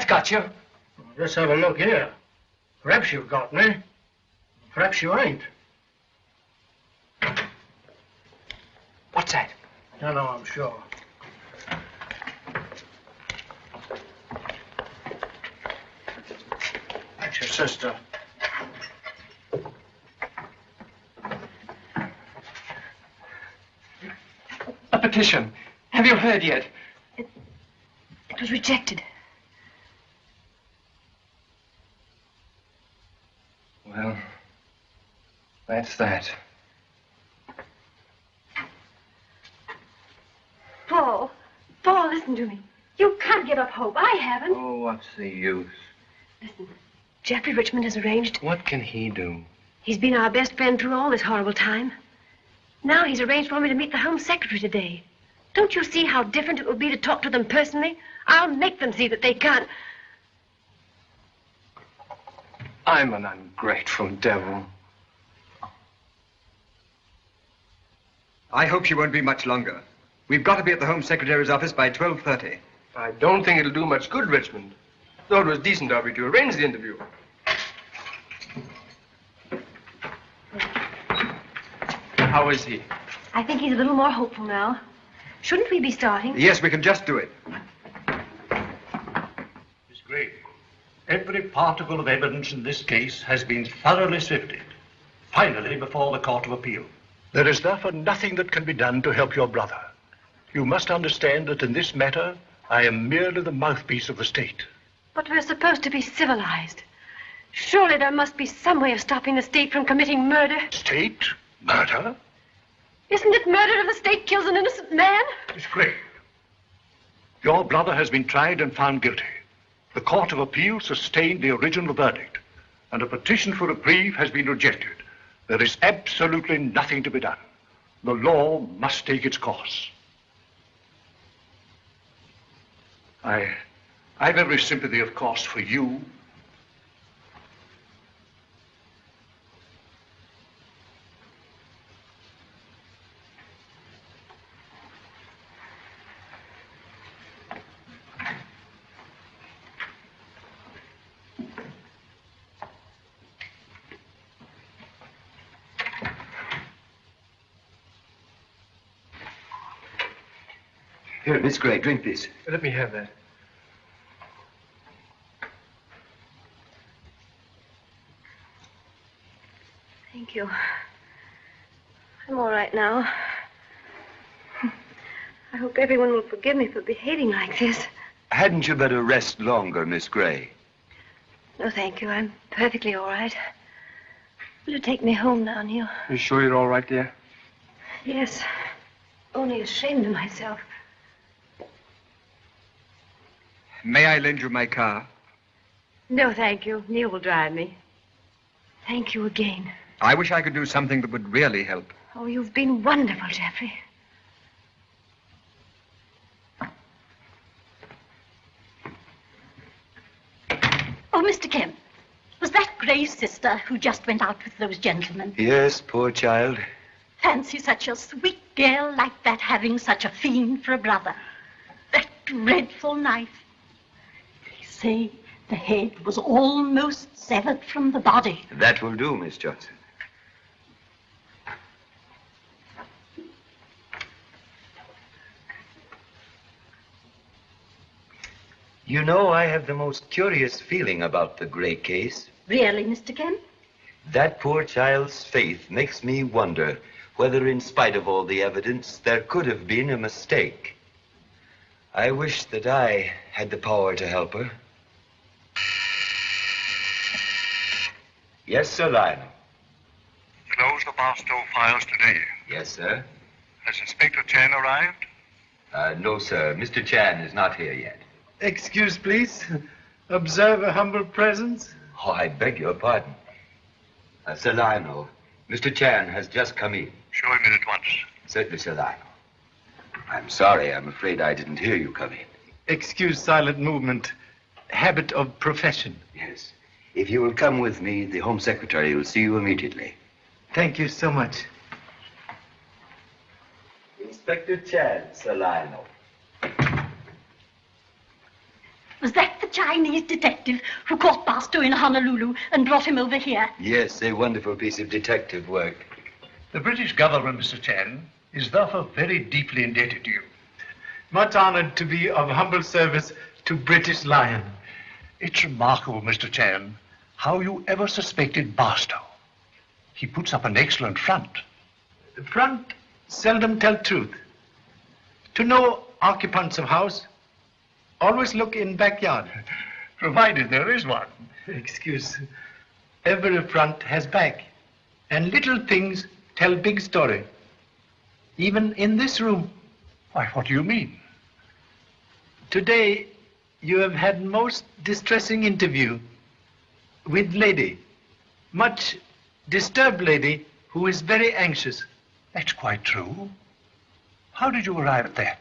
got you. Let's have a look here. Perhaps you've got me. Perhaps you ain't. What's that? No, I'm sure. That's your sister. A petition. Have you heard yet? It was rejected. Well, that's that. Paul, listen to me. You can't give up hope. I haven't. Oh, what's the use? Listen, Jeffrey Richmond has arranged. What can he do? He's been our best friend through all this horrible time. Now he's arranged for me to meet the Home Secretary today. Don't you see how different it will be to talk to them personally? I'll make them see that they can't. I'm an ungrateful devil. I hope she won't be much longer. We've got to be at the Home Secretary's office by 12:30. I don't think it'll do much good, Richmond. Though it was decent of you to arrange the interview. How is he? I think he's a little more hopeful now. Shouldn't we be starting? Yes, we can just do it. Miss Gray, every particle of evidence in this case has been thoroughly sifted. Finally, before the Court of Appeal. There is therefore nothing that can be done to help your brother. You must understand that in this matter, I am merely the mouthpiece of the state. But we're supposed to be civilized. Surely there must be some way of stopping the state from committing murder. State? Murder? Isn't it murder if the state kills an innocent man? Miss Gray, your brother has been tried and found guilty. The Court of Appeal sustained the original verdict, and a petition for reprieve has been rejected. There is absolutely nothing to be done. The law must take its course. I've every sympathy, of course, for you. Here, Miss Gray, drink this. Let me have that. Thank you. I'm all right now. I hope everyone will forgive me for behaving like this. Hadn't you better rest longer, Miss Gray? No, thank you. I'm perfectly all right. Will you take me home now, Neil? You sure you're all right, dear? Yes. Only ashamed of myself. May I lend you my car? No, thank you. Neil will drive me. Thank you again. I wish I could do something that would really help. Oh, you've been wonderful, Jeffrey. Oh, Mr. Kemp, was that Gray's sister who just went out with those gentlemen? Yes, poor child. Fancy such a sweet girl like that having such a fiend for a brother. That dreadful knife. They say the head was almost severed from the body. That will do, Miss Johnson. You know, I have the most curious feeling about the Gray case. Really, Mr. Kemp? That poor child's faith makes me wonder whether, in spite of all the evidence, there could have been a mistake. I wish that I had the power to help her. Yes, Sir Lionel. Close the Barstow files today. Yes, sir. Has Inspector Chan arrived? No, sir. Mr. Chan is not here yet. Excuse, please. Observe a humble presence. Oh, I beg your pardon. Sir Lionel, Mr. Chan has just come in. Show him in at once. Certainly, Sir Lionel. I'm sorry. I'm afraid I didn't hear you come in. Excuse silent movement. Habit of profession. Yes. If you will come with me, the Home Secretary will see you immediately. Thank you so much. Inspector Chan, Sir Lionel. Was that the Chinese detective who caught Barstow in Honolulu and brought him over here? Yes, a wonderful piece of detective work. The British government, Mr. Chan, is therefore very deeply indebted to you. Much honored to be of humble service to British Lion. It's remarkable, Mr. Chan, how you ever suspected Barstow. He puts up an excellent front. Front seldom tell truth. To know occupants of house, always look in backyard. Provided there is one. Excuse. Every front has back, and little things tell big story. Even in this room. Why, what do you mean? Today, you have had most distressing interview with lady. Much disturbed lady who is very anxious. That's quite true. How did you arrive at that?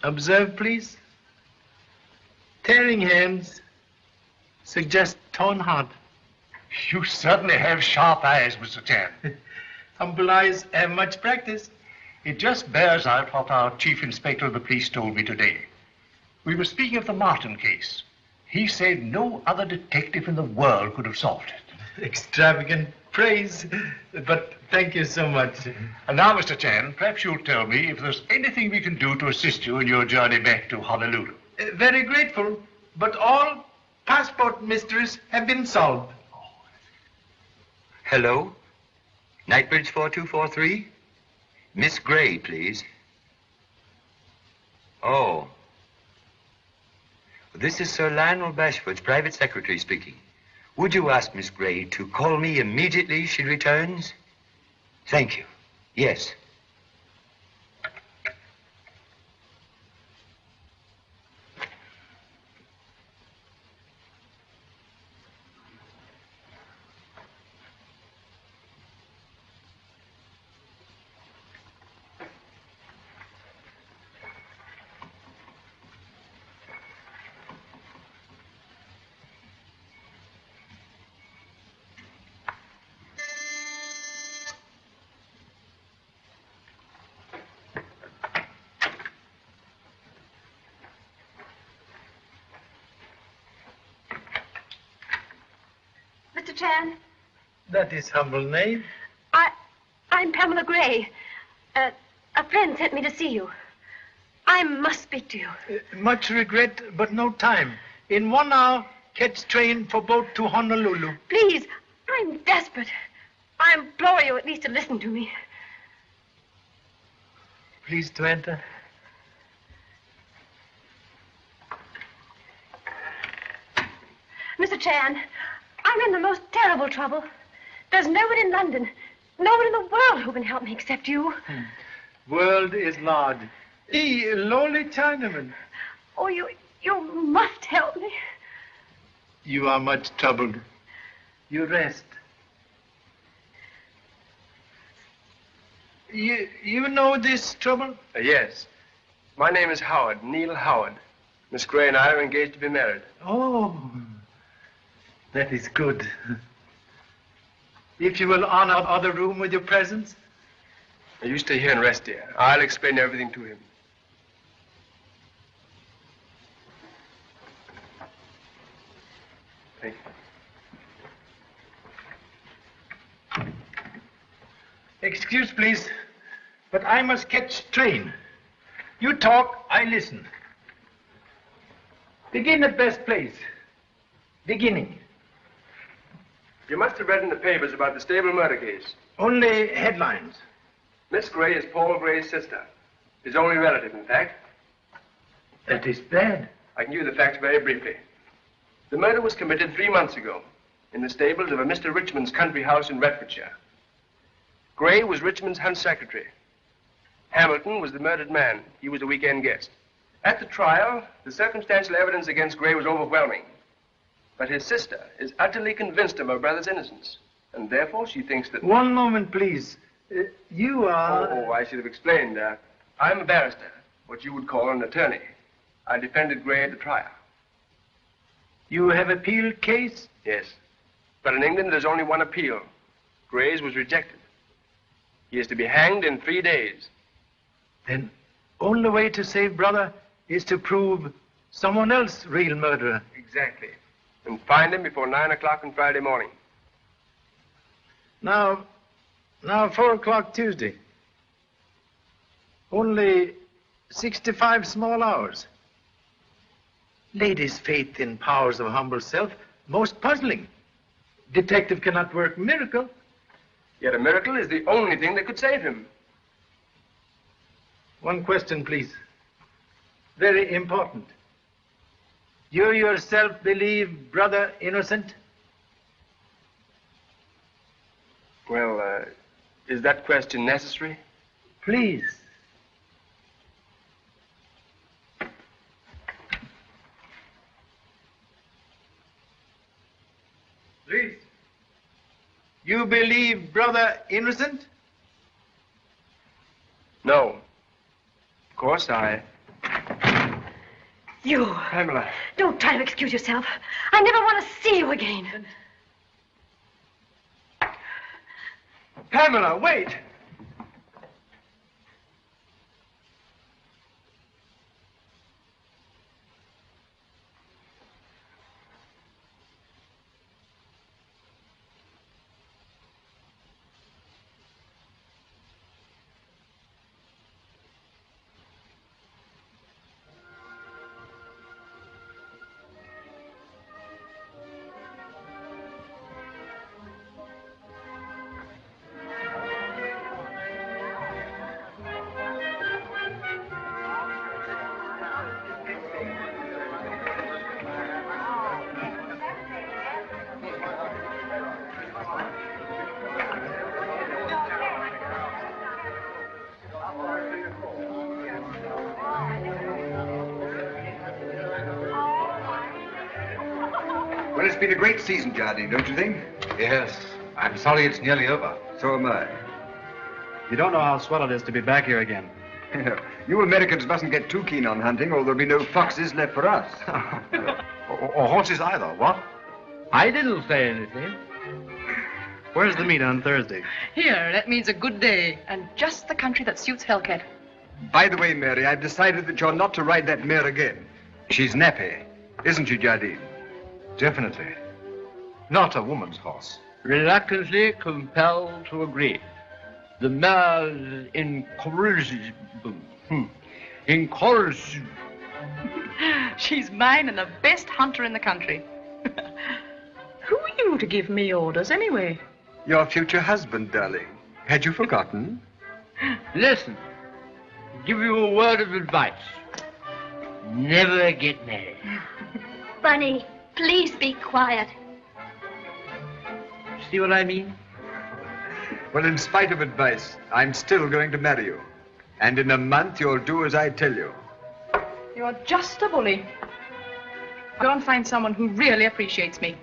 Observe, please. Tearing hands suggest torn heart. You certainly have sharp eyes, Mr. Chan. Humble eyes have much practice. It just bears out what our chief inspector of the police told me today. We were speaking of the Martin case. He said no other detective in the world could have solved it. Extravagant praise, but thank you so much. And now, Mr. Chan, perhaps you'll tell me if there's anything we can do to assist you in your journey back to Honolulu. Very grateful, but all passport mysteries have been solved. Hello? Knightbridge 4243? Miss Gray, please. Oh. This is Sir Lionel Bashford's private secretary speaking. Would you ask Miss Gray to call me immediately she returns? Thank you. Yes. Mr. Chan, That is humble name. I'm Pamela Gray. A friend sent me to see you. I must speak to you. Much regret, but no time. In 1 hour, catch train for boat to Honolulu. Please, I'm desperate. I implore you at least to listen to me. Please to enter. Mr. Chan, I'm in the most terrible trouble. There's no one in London, no one in the world who can help me except you. World is large. He, lowly Chinaman. Oh, you must help me. You are much troubled. You rest. You know this trouble? Yes. My name is Howard, Neil Howard. Miss Gray and I are engaged to be married. Oh, that is good. If you will honor other room with your presence. You stay here and rest here. I'll explain everything to him. Thank you. Excuse, please, but I must catch train. You talk, I listen. Begin at best place. Beginning. You must have read in the papers about the stable murder case. Only headlines. Miss Gray is Paul Gray's sister. His only relative, in fact. That is bad. I can give you the facts very briefly. The murder was committed 3 months ago in the stables of a Mr. Richmond's country house in Retfordshire. Gray was Richmond's hunt secretary. Hamilton was the murdered man. He was a weekend guest. At the trial, the circumstantial evidence against Gray was overwhelming. But his sister is utterly convinced of her brother's innocence. And therefore she thinks that... One moment, please. You are... Oh, I should have explained. I'm a barrister, what you would call an attorney. I defended Gray at the trial. You have appealed case? Yes. But in England, there's only one appeal. Gray's was rejected. He is to be hanged in 3 days. Then Only way to save brother is to prove someone else real murderer. Exactly. And find him before 9 o'clock on Friday morning. Now 4 o'clock Tuesday. Only 65 small hours. Lady's faith in powers of humble self, most puzzling. Detective cannot work miracle. Yet a miracle is the only thing that could save him. One question, please. Very important. You yourself believe brother innocent? Well, is that question necessary? Please. Please. You believe brother innocent? No. Of course, You. Pamela. Don't try to excuse yourself. I never want to see you again. Pamela, wait! Well, it's been a great season, Jardine, don't you think? Yes. I'm sorry it's nearly over. So am I. You don't know how swell it is to be back here again. You Americans mustn't get too keen on hunting, or there'll be no foxes left for us. or horses either, what? I didn't say anything. Where's the meet on Thursday? Here, that means a good day, and just the country that suits Hellcat. By the way, Mary, I've decided that you're not to ride that mare again. She's nappy, isn't she, Jardine? Definitely. Not a woman's horse. Reluctantly compelled to agree. The mare's incorrigible. Incorrigible. She's mine and the best hunter in the country. Who are you to give me orders, anyway? Your future husband, darling. Had you forgotten? Listen, give you a word of advice. Never get married. Bunny, please be quiet. See what I mean? Well, in spite of advice, I'm still going to marry you. And in a month, you'll do as I tell you. You're just a bully. Go and find someone who really appreciates me.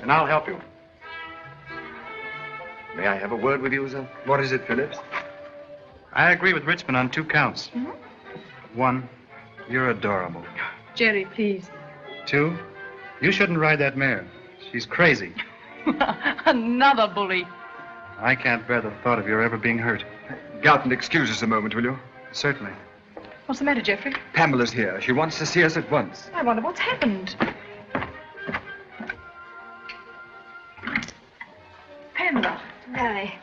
And I'll help you. May I have a word with you, sir? What is it, Phillips? I agree with Richmond on 2 counts. Mm-hmm. 1, you're adorable. Jerry, please. 2, you shouldn't ride that mare. She's crazy. Another bully. I can't bear the thought of your ever being hurt. Galton, excuse us a moment, will you? Certainly. What's the matter, Jeffrey? Pamela's here. She wants to see us at once. I wonder what's happened. Pamela. Larry.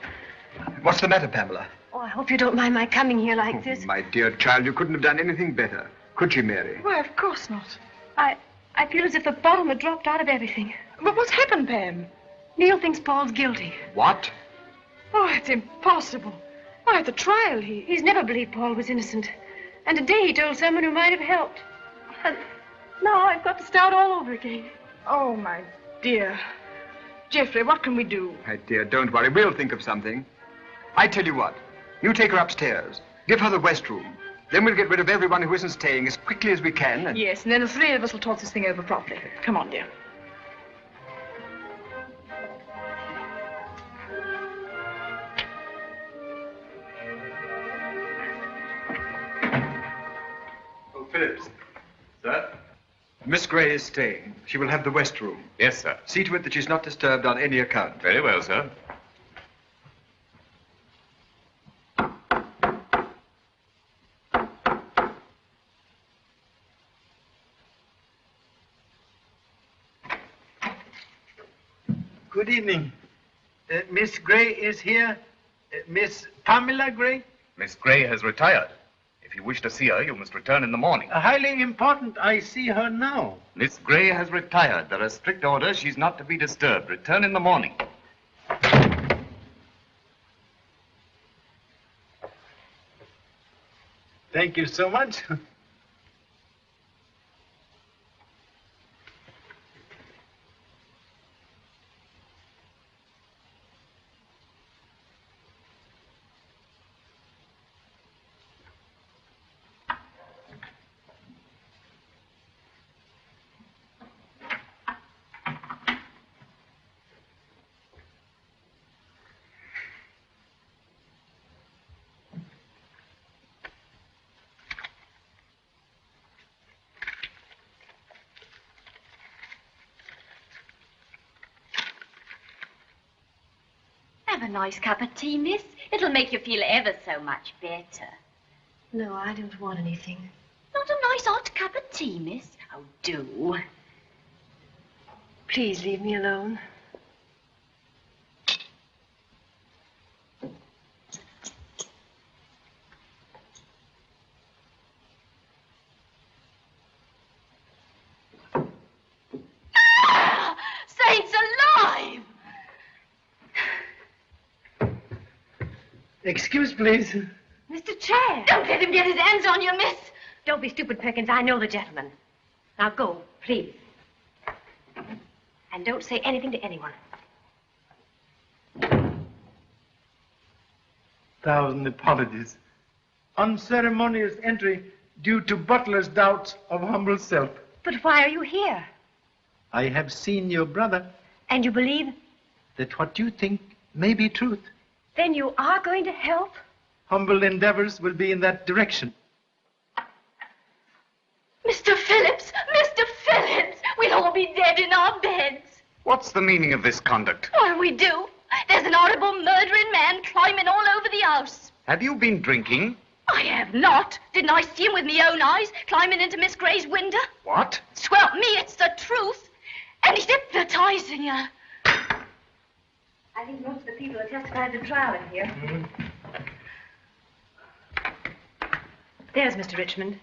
What's the matter, Pamela? Oh, I hope you don't mind my coming here like this. My dear child, you couldn't have done anything better. Could you, Mary? Why, of course not. I feel as if the bottom had dropped out of everything. But what's happened, Pam? Neil thinks Paul's guilty. What? Oh, it's impossible. Why, at the trial, He's never believed Paul was innocent. And today he told someone who might have helped. And now I've got to start all over again. Oh, my dear. Jeffrey, what can we do? My dear, don't worry. We'll think of something. I tell you what. You take her upstairs. Give her the West Room. Then we'll get rid of everyone who isn't staying as quickly as we can. And... Yes, and then the 3 of us will talk this thing over properly. Come on, dear. Oh, Phillips. Sir? Miss Gray is staying. She will have the West Room. Yes, sir. See to it that she's not disturbed on any account. Very well, sir. Good evening. Miss Gray is here. Miss Pamela Gray? Miss Gray has retired. If you wish to see her, you must return in the morning. Highly important. I see her now. Miss Gray has retired. There are strict orders. She's not to be disturbed. Return in the morning. Thank you so much. Have a nice cup of tea, miss. It'll make you feel ever so much better. No, I don't want anything. Not a nice hot cup of tea, miss? Oh, do. Please leave me alone. Saints alive! Excuse, please. Mr. Chair! Don't let him get his hands on you, miss. Don't be stupid, Perkins. I know the gentleman. Now go, please. And don't say anything to anyone. Thousand apologies. Unceremonious entry due to butler's doubts of humble self. But why are you here? I have seen your brother. And you believe? That what you think may be truth. Then you are going to help? Humble endeavors will be in that direction. Mr. Phillips! Mr. Phillips! We'll all be dead in our beds. What's the meaning of this conduct? What'll we do? There's an horrible murdering man climbing all over the house. Have you been drinking? I have not. Didn't I see him with my own eyes climbing into Miss Gray's window? What? Swelp me, it's the truth. And he's hypnotizing her. I think most of the people who testified at the trial are here. There's Mr. Richmond.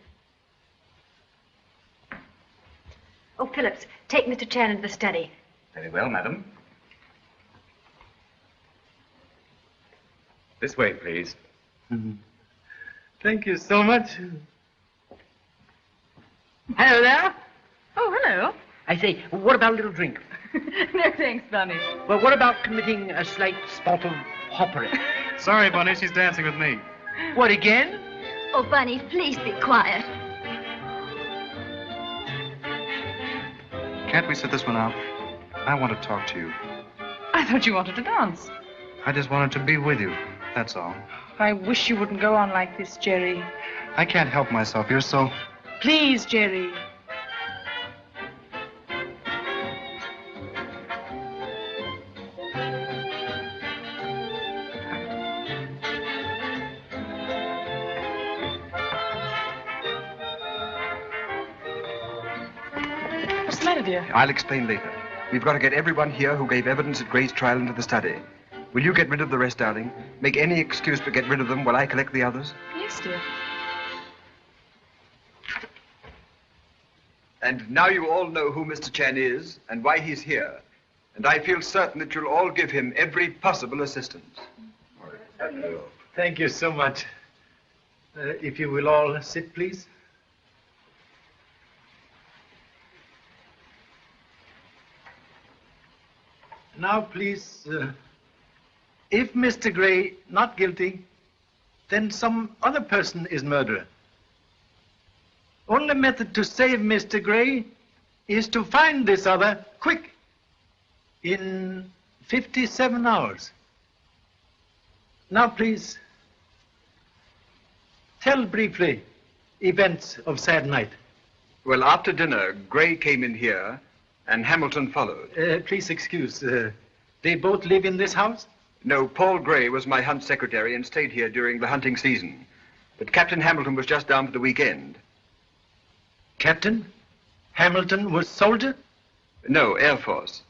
Oh, Phillips, take Mr. Chan into the study. Very well, madam. This way, please. Thank you so much. Hello there. Oh, hello. I say, what about a little drink? No thanks, Bunny. Well, what about committing a slight spot of hoppery? Sorry, Bunny, she's dancing with me. What, again? Oh, Bunny, please be quiet. Can't we sit this one out? I want to talk to you. I thought you wanted to dance. I just wanted to be with you, that's all. I wish you wouldn't go on like this, Jerry. I can't help myself. You're so... Please, Jerry. What's the matter, dear? I'll explain later. We've got to get everyone here who gave evidence at Gray's trial into the study. Will you get rid of the rest, darling? Make any excuse to get rid of them while I collect the others? Yes, dear. And now you all know who Mr. Chan is and why he's here. And I feel certain that you'll all give him every possible assistance. Thank you so much. If you will all sit, please. Now, please, if Mr. Gray not guilty, then some other person is murderer. Only method to save Mr. Gray is to find this other quick, in 57 hours. Now, please, tell briefly events of sad night. Well, after dinner, Gray came in here and Hamilton followed. Please excuse, they both live in this house? No, Paul Gray was my hunt secretary and stayed here during the hunting season. But Captain Hamilton was just down for the weekend. Captain? Hamilton was soldier? No, Air Force.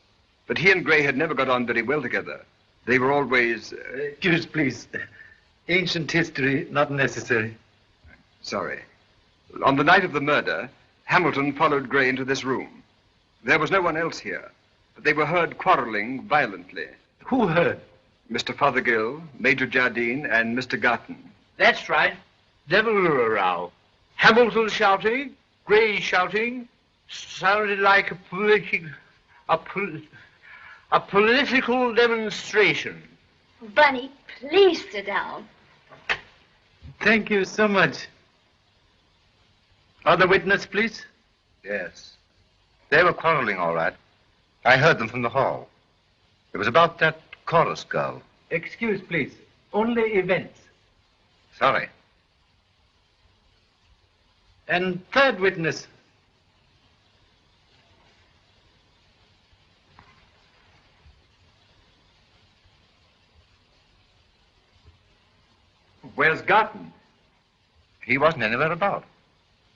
But he and Gray had never got on very well together. They were always... Excuse, please. Ancient history, not necessary. Sorry. On the night of the murder, Hamilton followed Gray into this room. There was no one else here, but they were heard quarreling violently. Who heard? Mr. Fothergill, Major Jardine, and Mr. Garton. That's right. Devil of a row. Hamilton shouting, Gray shouting, sounded like a political demonstration. Bunny, please sit down. Thank you so much. Other witness, please. Yes. They were quarreling, all right. I heard them from the hall. It was about that chorus girl. Excuse, please. Only events. Sorry. And third witness. Where's Garton? He wasn't anywhere about.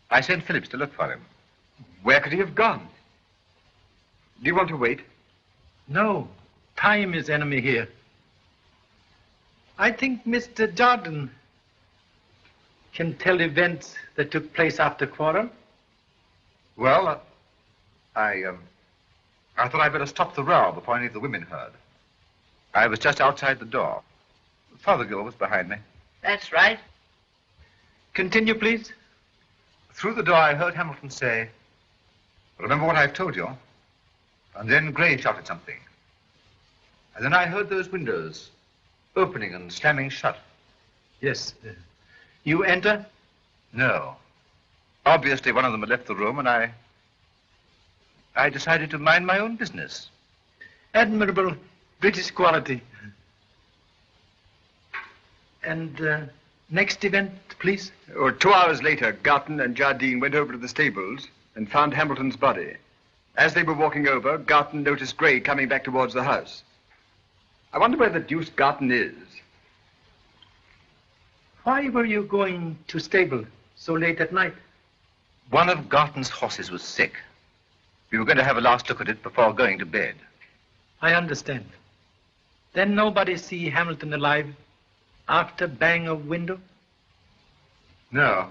I sent Phillips to look for him. Where could he have gone? Do you want to wait? No. Time is enemy here. I think Mr. Jardine can tell events that took place after quarrel. Well, I thought I'd better stop the row before any of the women heard. I was just outside the door. Fothergill was behind me. That's right. Continue, please. Through the door, I heard Hamilton say, "Remember what I've told you?" And then Gray shouted something. And then I heard those windows opening and slamming shut. Yes. You enter? No. Obviously, one of them had left the room, and I decided to mind my own business. Admirable British quality. And next event, please. 2 hours later, Garton and Jardine went over to the stables and found Hamilton's body. As they were walking over, Garton noticed Gray coming back towards the house. I wonder where the deuce Garton is. Why were you going to stable so late at night? One of Garton's horses was sick. We were going to have a last look at it before going to bed. I understand. Then nobody see Hamilton alive after bang of window? No.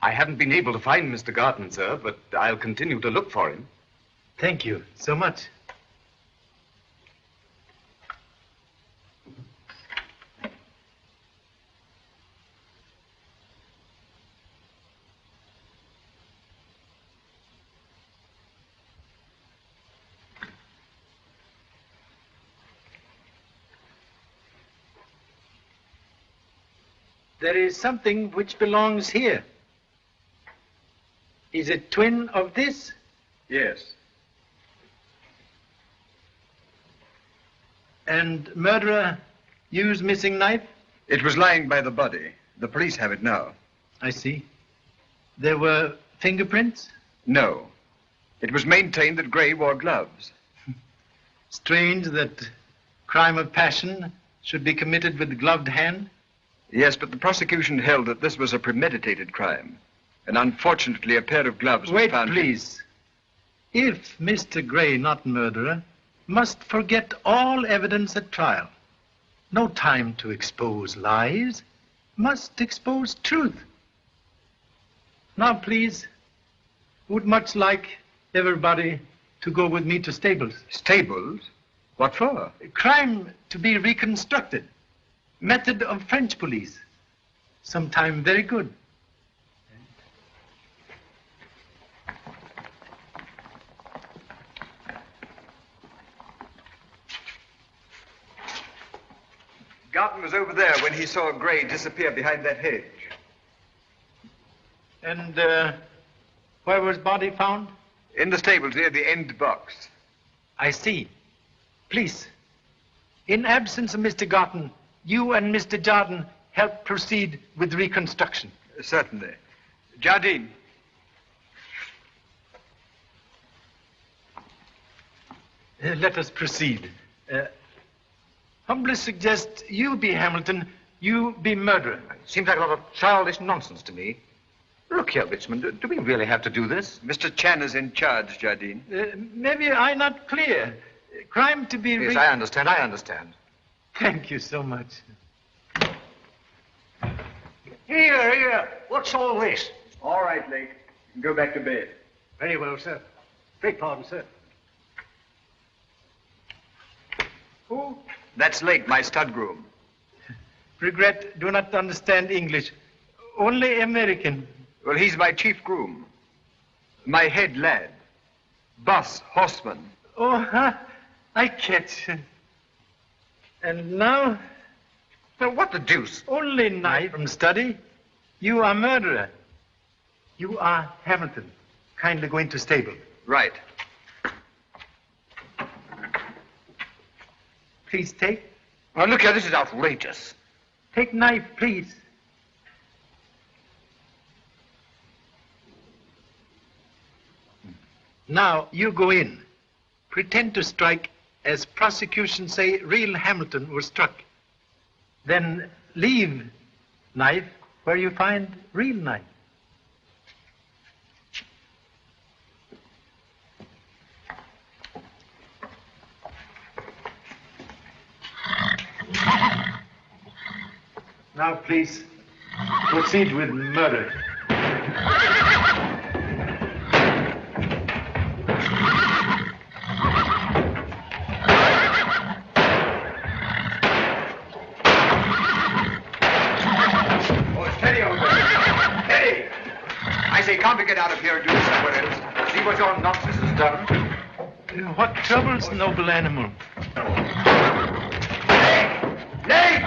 I haven't been able to find Mr. Garton, sir, but I'll continue to look for him. Thank you so much. There is something which belongs here. Is it twin of this? Yes. And murderer used missing knife? It was lying by the body. The police have it now. I see. There were fingerprints? No. It was maintained that Gray wore gloves. Strange that crime of passion should be committed with gloved hand? Yes, but the prosecution held that this was a premeditated crime. And unfortunately, a pair of gloves was found. Wait, please. If Mr. Gray, not murderer, must forget all evidence at trial, no time to expose lies, must expose truth. Now, please, would much like everybody to go with me to stables. Stables? What for? Crime to be reconstructed. Method of French police. Sometime very good. Garton was over there when he saw Gray disappear behind that hedge. And where was body found? In the stables near the end box. I see. Please, in absence of Mr. Garton, you and Mr. Jardine help proceed with reconstruction. Certainly. Jardine. Let us proceed. Humbly suggest you be Hamilton, you be murderer. Seems like a lot of childish nonsense to me. Look here, Richmond, do we really have to do this? Mr. Chan is in charge, Jardine. Maybe I not clear. Crime to be... Yes, I understand. Thank you so much. Here. What's all this? All right, Lake. You can go back to bed. Very well, sir. Beg pardon, sir. Who? That's Lake, my stud groom. Regret, do not understand English. Only American. Well, he's my chief groom. My head lad. Boss horseman. Oh, huh? I catch. And now? Well, what the deuce? Only knife from study. You are murderer. You are Hamilton. Kindly go into stable. Right. Please take. Oh, look here, this is outrageous. Take knife, please. Now, you go in. Pretend to strike as prosecution say real Hamilton was struck. Then leave knife where you find real knife. Now, please, proceed with murder. Can't we get out of here and do this somewhere else? See what your nonsense has done? What troubles, noble animal? Lake!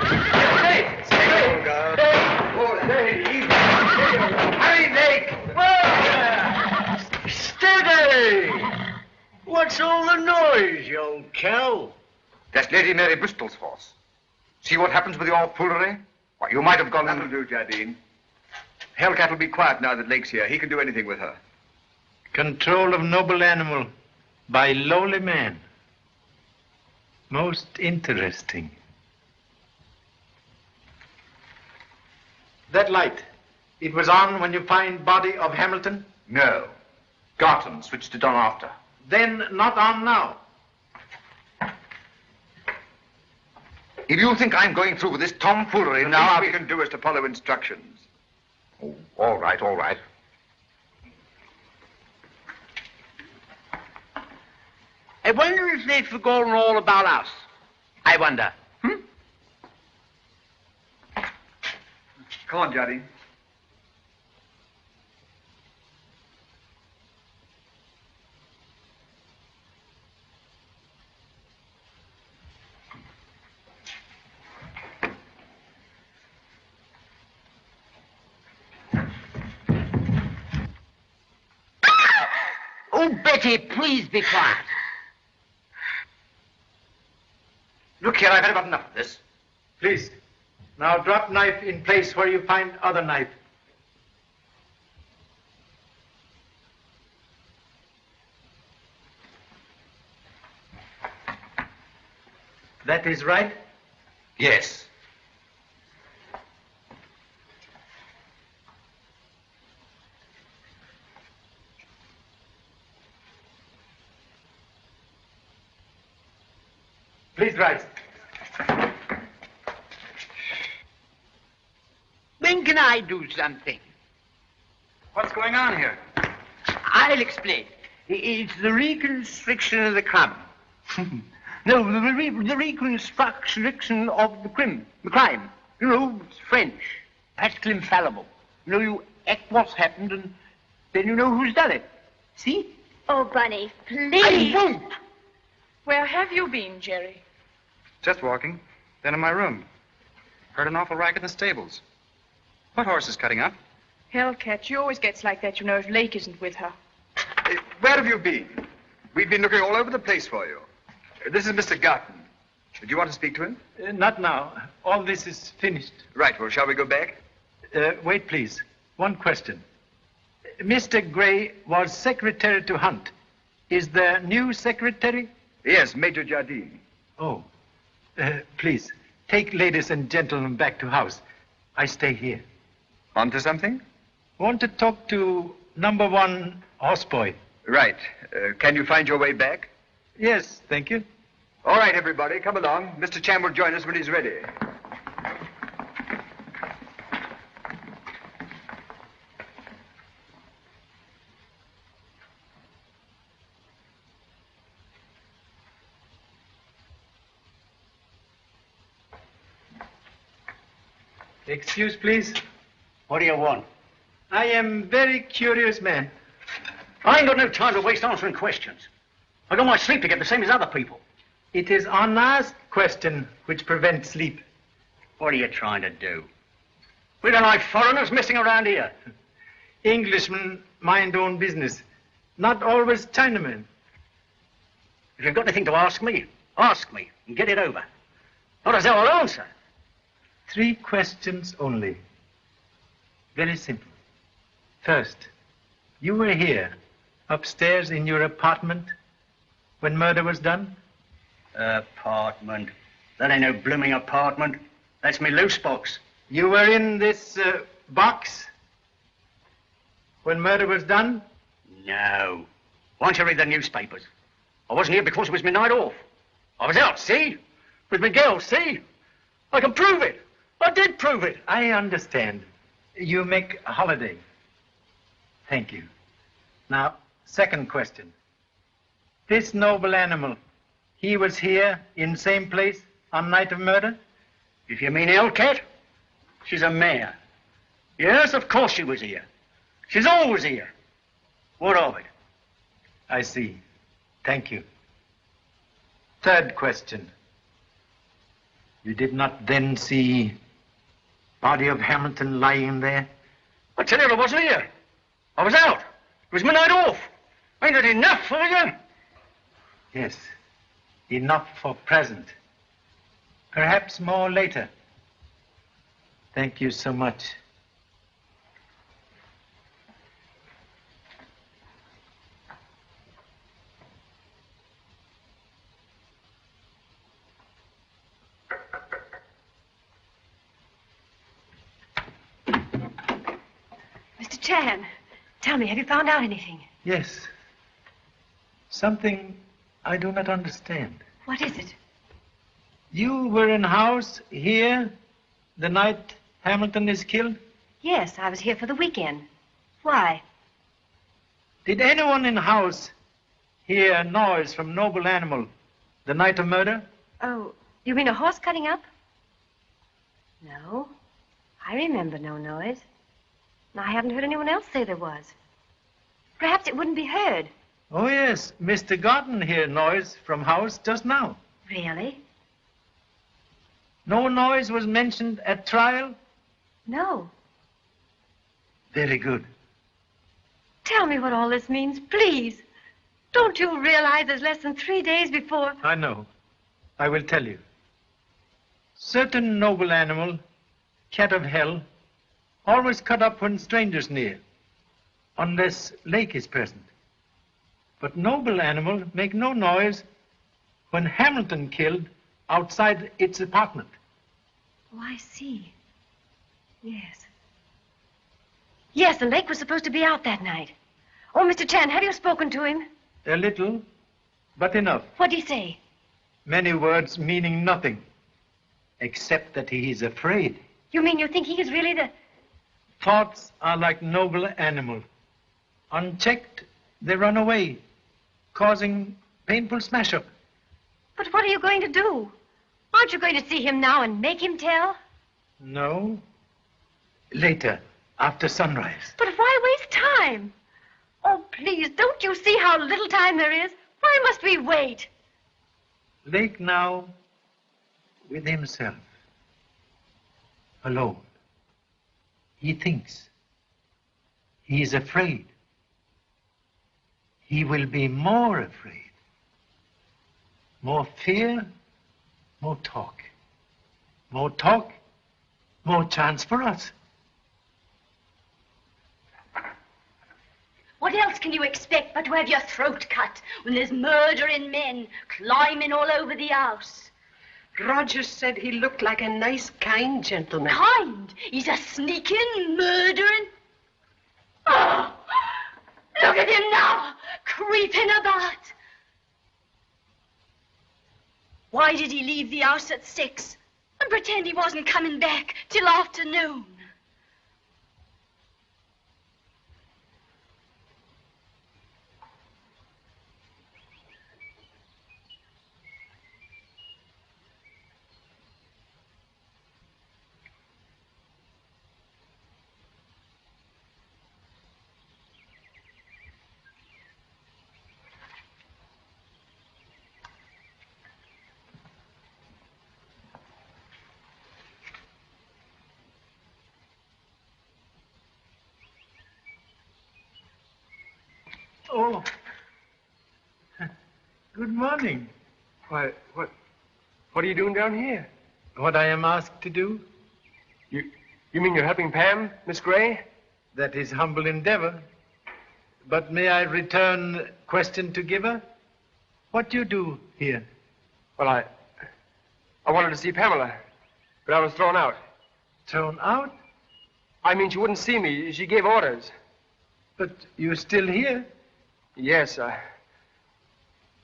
Hurry, Lake! Steady! What's all the noise, you old cow? That's Lady Mary Bristol's horse. See what happens with your foolery? Why, you might have gone... That'll do, Jardine. Hellcat will be quiet now that Lake's here. He can do anything with her. Control of noble animal by lowly man. Most interesting. That light, it was on when you find body of Hamilton? No. Garton switched it on after. Then not on now. If you think I'm going through with this tomfoolery now... All we can do is to follow instructions. Oh, all right. I wonder if they've forgotten all about us. I wonder. Come on, Jardine. Oh, Betty, please be quiet. Look here, I've had about enough of this. Please. Now drop knife in place where you find other knife. That is right? Yes. Please rise. When can I do something? What's going on here? I'll explain. It's the reconstruction of the crime. No, the reconstruction of the crime. You know, it's French. Practically infallible. You know, you act what's happened and then you know who's done it. See? Oh, Bunny, please. I won't. Where have you been, Jerry? Just walking. Then in my room. Heard an awful racket in the stables. What horse is cutting up? Hellcat, she always gets like that, you know, if Lake isn't with her. Where have you been? We've been looking all over the place for you. This is Mr. Garton. Do you want to speak to him? Not now. All this is finished. Right, well, shall we go back? Wait, please. One question. Mr. Gray was secretary to Hunt. Is the new secretary? Yes, Major Jardine. Oh. Please, take ladies and gentlemen back to house. I stay here. On to something? Want to talk to number 1 horseboy. Right. Can you find your way back? Yes, thank you. All right, everybody, come along. Mr. Chan will join us when he's ready. Excuse, please. What do you want? I am very curious man. I ain't got no time to waste answering questions. I got my sleep to get the same as other people. It is unasked question which prevents sleep. What are you trying to do? We don't like foreigners messing around here. Englishmen mind own business. Not always Chinamen. If you've got anything to ask me and get it over. Not as I'll answer. 3 questions only. Very simple. First, you were here, upstairs in your apartment, when murder was done? Apartment? That ain't no blooming apartment. That's me loose box. You were in this box when murder was done? No. Why don't you read the newspapers? I wasn't here because it was my night off. I was out, see? With my girl, see? I can prove it. I did prove it. I understand. You make a holiday. Thank you. Now, second question. This noble animal, he was here in same place on night of murder? If you mean Hellcat, she's a mare. Yes, of course she was here. She's always here. What of it? I see. Thank you. Third question. You did not then see body of Hamilton lying there? I tell you, I wasn't here. I was out. It was my night off. Ain't it enough for you? Yes. Enough for present. Perhaps more later. Thank you so much. Mr. Chan, tell me, have you found out anything? Yes. Something I do not understand. What is it? You were in house here the night Hamilton is killed? Yes, I was here for the weekend. Why? Did anyone in house hear noise from noble animal the night of murder? Oh, you mean a horse cutting up? No. I remember no noise. And I haven't heard anyone else say there was. Perhaps it wouldn't be heard. Oh, yes. Mr. Garton heard noise from house just now. Really? No noise was mentioned at trial? No. Very good. Tell me what all this means, please. Don't you realize there's less than 3 days before... I know. I will tell you. Certain noble animal, cat of hell, always cut up when strangers near, unless Lake is present. But noble animal make no noise when Hamilton killed outside its apartment. Oh, I see. Yes. Yes, and Lake was supposed to be out that night. Oh, Mr. Chan, have you spoken to him? A little, but enough. What'd he say? Many words meaning nothing, except that he is afraid. You mean you think he is really the... Thoughts are like noble animal. Unchecked, they run away, causing painful smash-up. But what are you going to do? Aren't you going to see him now and make him tell? No. Later, after sunrise. But why waste time? Oh, please, don't you see how little time there is? Why must we wait? Lake now with himself. Alone. He thinks. He is afraid. He will be more afraid. More fear, more talk. More talk, more chance for us. What else can you expect but to have your throat cut when there's murdering men climbing all over the house? Roger said he looked like a nice, kind gentleman. Kind? He's a sneaking, murdering... Oh, look at him now, creeping about. Why did he leave the house at 6 and pretend he wasn't coming back till afternoon? Oh, good morning. Why, what are you doing down here? What I am asked to do? You mean you're helping Pam, Miss Gray? That is humble endeavor. But may I return question to giver? What you do here? Well, I wanted to see Pamela, but I was thrown out. Thrown out? I mean, she wouldn't see me. She gave orders. But you're still here? Yes,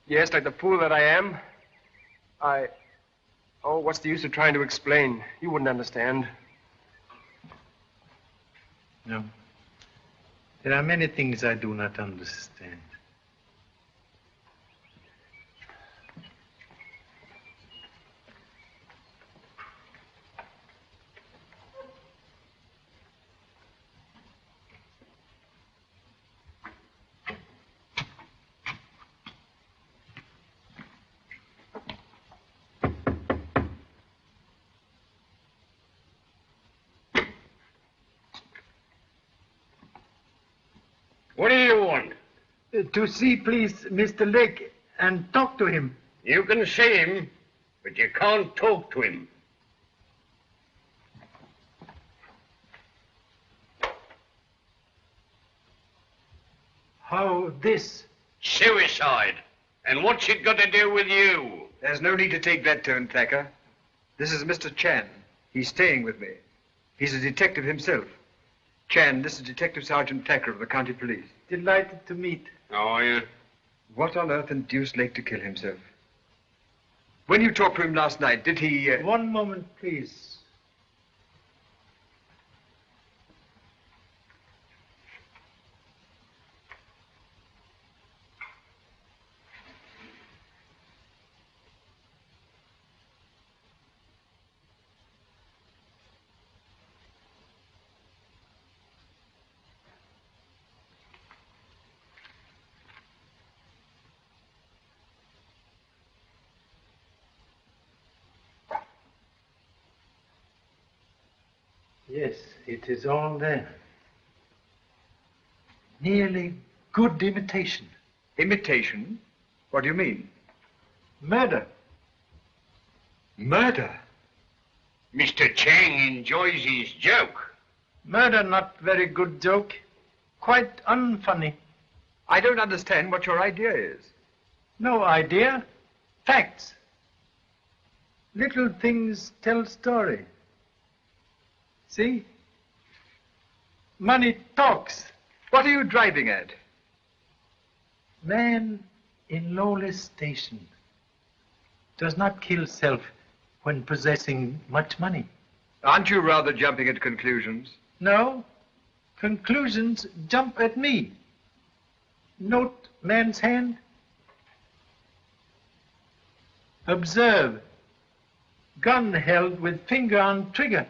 yes, like the fool that I am. Oh, what's the use of trying to explain? You wouldn't understand. No. There are many things I do not understand. What do you want? To see, please, Mr. Lake and talk to him. You can see him, but you can't talk to him. How this? Suicide. And what's it got to do with you? There's no need to take that tone, Thacker. This is Mr. Chan. He's staying with me. He's a detective himself. Chan, this is Detective Sergeant Thacker of the County Police. Delighted to meet. How are you? What on earth induced Lake to kill himself? When you talked to him last night, did he... One moment, please. Yes, it is all there. Nearly good imitation. Imitation? What do you mean? Murder. Murder? Mr. Chang enjoys his joke. Murder, not very good joke. Quite unfunny. I don't understand what your idea is. No idea. Facts. Little things tell story. See? Money talks. What are you driving at? Man in lowest station does not kill self when possessing much money. Aren't you rather jumping at conclusions? No. Conclusions jump at me. Note man's hand. Observe. Gun held with finger on trigger.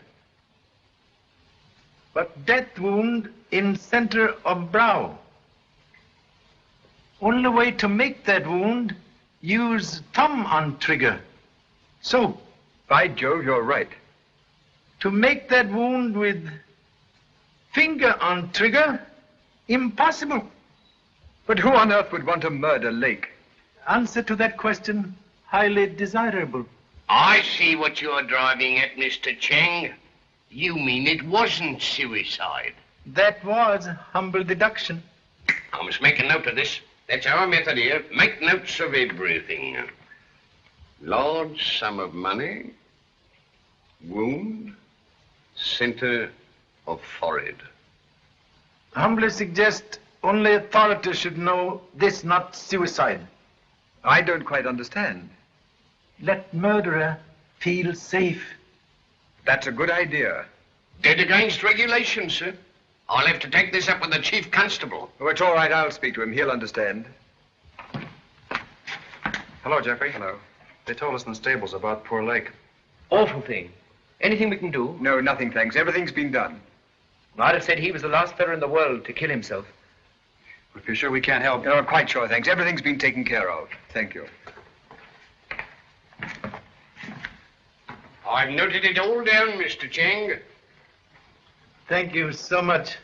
But death wound in center of brow. Only way to make that wound, use thumb on trigger. So. By Jove, you're right. To make that wound with finger on trigger, Impossible. But who on earth would want to murder Lake? Answer to that question, highly desirable. I see what you're driving at, Mr. Cheng. You mean it wasn't suicide? That was humble deduction. I must make a note of this. That's our method here. Make notes of everything. Large sum of money, wound, center of forehead. Humbly suggest only authorities should know this not suicide. I don't quite understand. Let murderer feel safe. That's a good idea. Dead against regulations, sir. I'll have to take this up with the chief constable. Oh, it's all right. I'll speak to him. He'll understand. Hello, Jeffrey. Hello. They told us in the stables about poor Lake. Awful thing. Anything we can do? No, nothing, thanks. Everything's been done. I'd have said he was the last fellow in the world to kill himself. If you're sure we can't help... No, I'm quite sure, thanks. Everything's been taken care of. Thank you. I've noted it all down, Mr. Cheng. Thank you so much.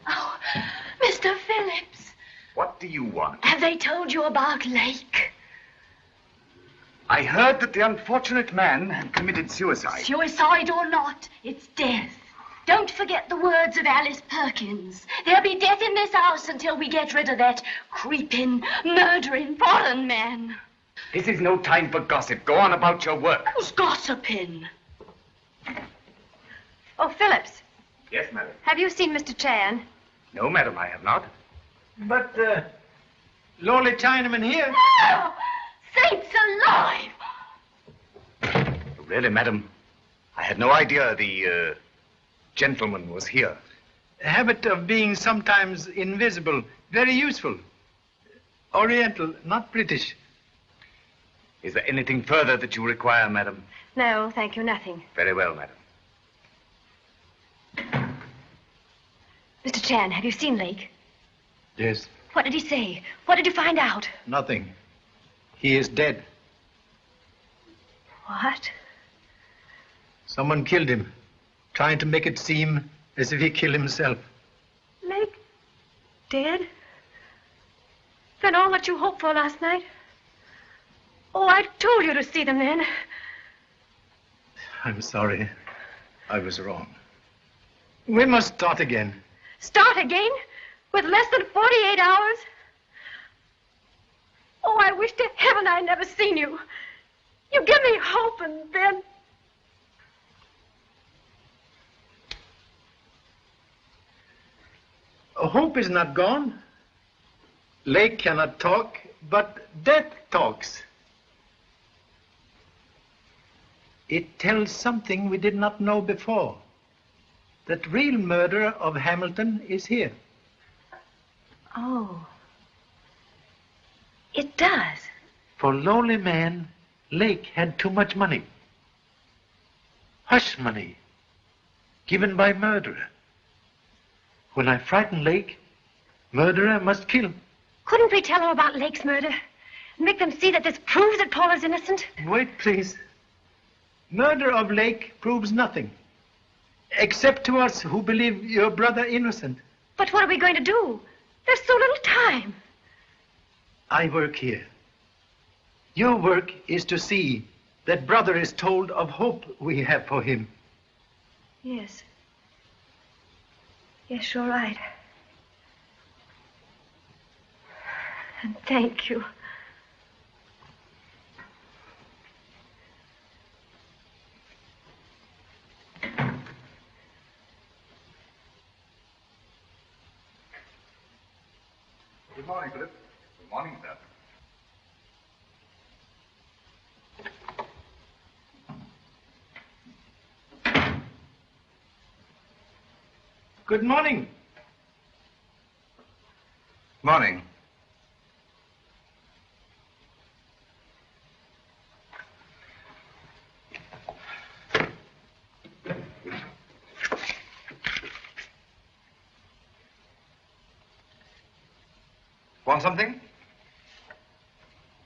Oh, Mr. Phillips, What do you want? have they told you about Lake? I heard that the unfortunate man had committed suicide. Suicide or not, it's death. Don't forget the words of Alice Perkins. There'll be death in this house until we get rid of that creeping, murdering foreign man. This is no time for gossip. Go on about your work. Who's gossiping? Oh, Phillips, Yes, madam. have you seen Mr. Chan? No, madam, I have not. But, lowly Chinaman here. No! Saints alive! Really, madam, I had no idea the gentleman was here. A habit of being sometimes invisible. Very useful. Oriental, not British. Is there anything further that you require, madam? No, thank you, nothing. Very well, madam. Mr. Chan, have you seen Lake? Yes. What did he say? What did you find out? Nothing. He is dead. What? Someone killed him, trying to make it seem as if he killed himself. Lake? Dead? Then all that you hoped for last night? Oh, I told you to see them then. I'm sorry. I was wrong. We must start again. Start again? With less than 48 hours? Oh, I wish to heaven I'd never seen you. You give me hope, and then... Hope is not gone. Lake cannot talk, but death talks. It tells something we did not know before. That real murderer of Hamilton is here. Oh. It does. For lowly man, Lake had too much money. Hush money, given by murderer. When I frighten Lake, murderer must kill. Couldn't we tell them about Lake's murder? Make them see that this proves that Paul is innocent? Wait, please. Murder of Lake proves nothing. Except to us who believe your brother innocent. But what are we going to do? There's so little time. I work here. Your work is to see that brother is told of hope we have for him. Yes. Yes, you're right. And thank you. Good morning, Philip. Good morning, sir. Good morning. Morning. Want something?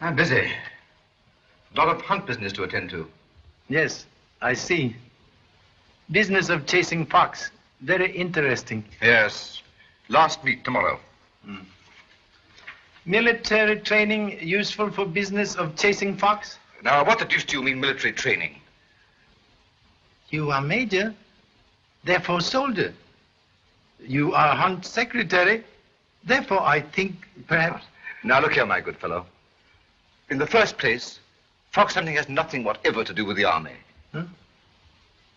I'm busy. A lot of hunt business to attend to. Yes, I see. Business of chasing fox. Very interesting. Yes. Last week, tomorrow. Military training useful for business of chasing fox? Now, what the deuce do you mean military training? You are major, therefore soldier. You are hunt secretary, therefore I think perhaps... Now, look here, my good fellow. In the first place, fox hunting has nothing whatever to do with the army.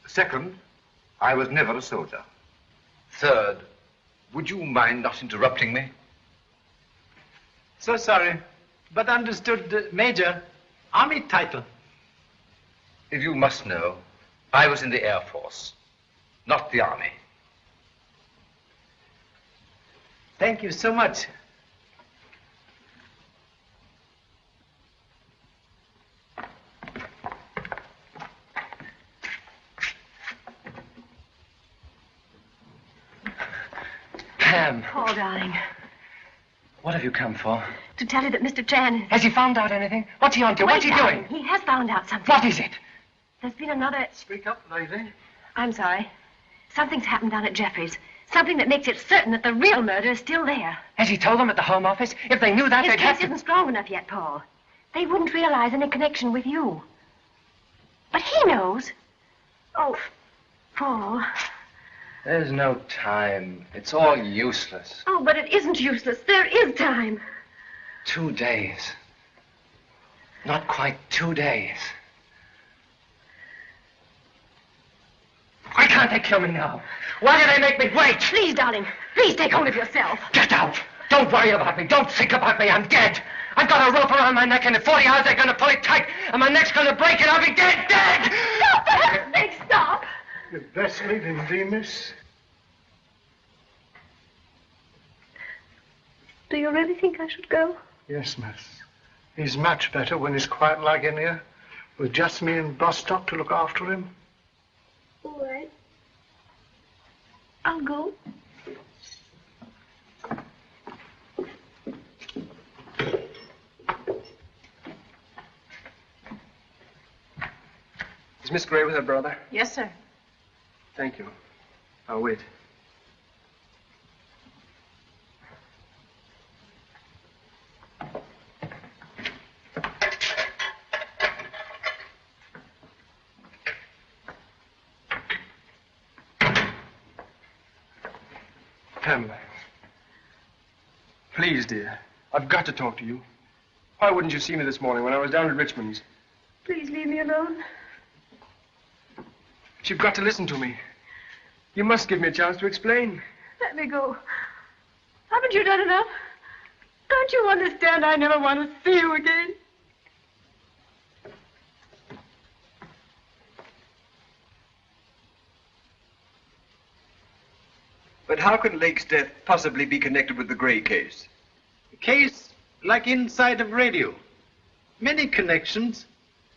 Second, I was never a soldier. Third, would you mind not interrupting me? So sorry, but understood, Major, army title. If you must know, I was in the Air Force, not the army. Thank you so much. Pam, Paul, darling, what have you come for? to tell you that Mr. Chan... Has he found out anything? What's he on to? Wait, What's he darling, doing? He has found out something. What is it? There's been another... Speak up, lady. I'm sorry. Something's happened down at Jeffrey's. Something that makes it certain that the real murder is still there. Has he told them at the Home Office? If they knew that, His they'd have case to... isn't strong enough yet, Paul. They wouldn't realize any connection with you. But he knows. Oh, Paul. There's no time. It's all useless. Oh, but it isn't useless. There is time. 2 days. Not quite 2 days. Why can't they kill me now? Why do they make me wait? Please, darling. Please take hold of yourself. Get out! Don't worry about me. Don't think about me. I'm dead. I've got a rope around my neck, and in 40 hours they're going to pull it tight, and my neck's going to break, and I'll be dead, dead! Stop, for heaven's sake, stop! You'd best leave him be, miss. Do you really think I should go? Yes, miss. He's much better when he's quiet like in here, with just me and Bostock to look after him. All right. I'll go. Is Miss Gray with her brother? Yes, sir. Thank you. I'll wait. Pam. Please, dear. I've got to talk to you. Why wouldn't you see me this morning when I was down at Richmond's? Please leave me alone. But you've got to listen to me. You must give me a chance to explain. Let me go. Haven't you done enough? Don't you understand I never want to see you again? But how can Lake's death possibly be connected with the Gray case? Case like inside of radio. Many connections,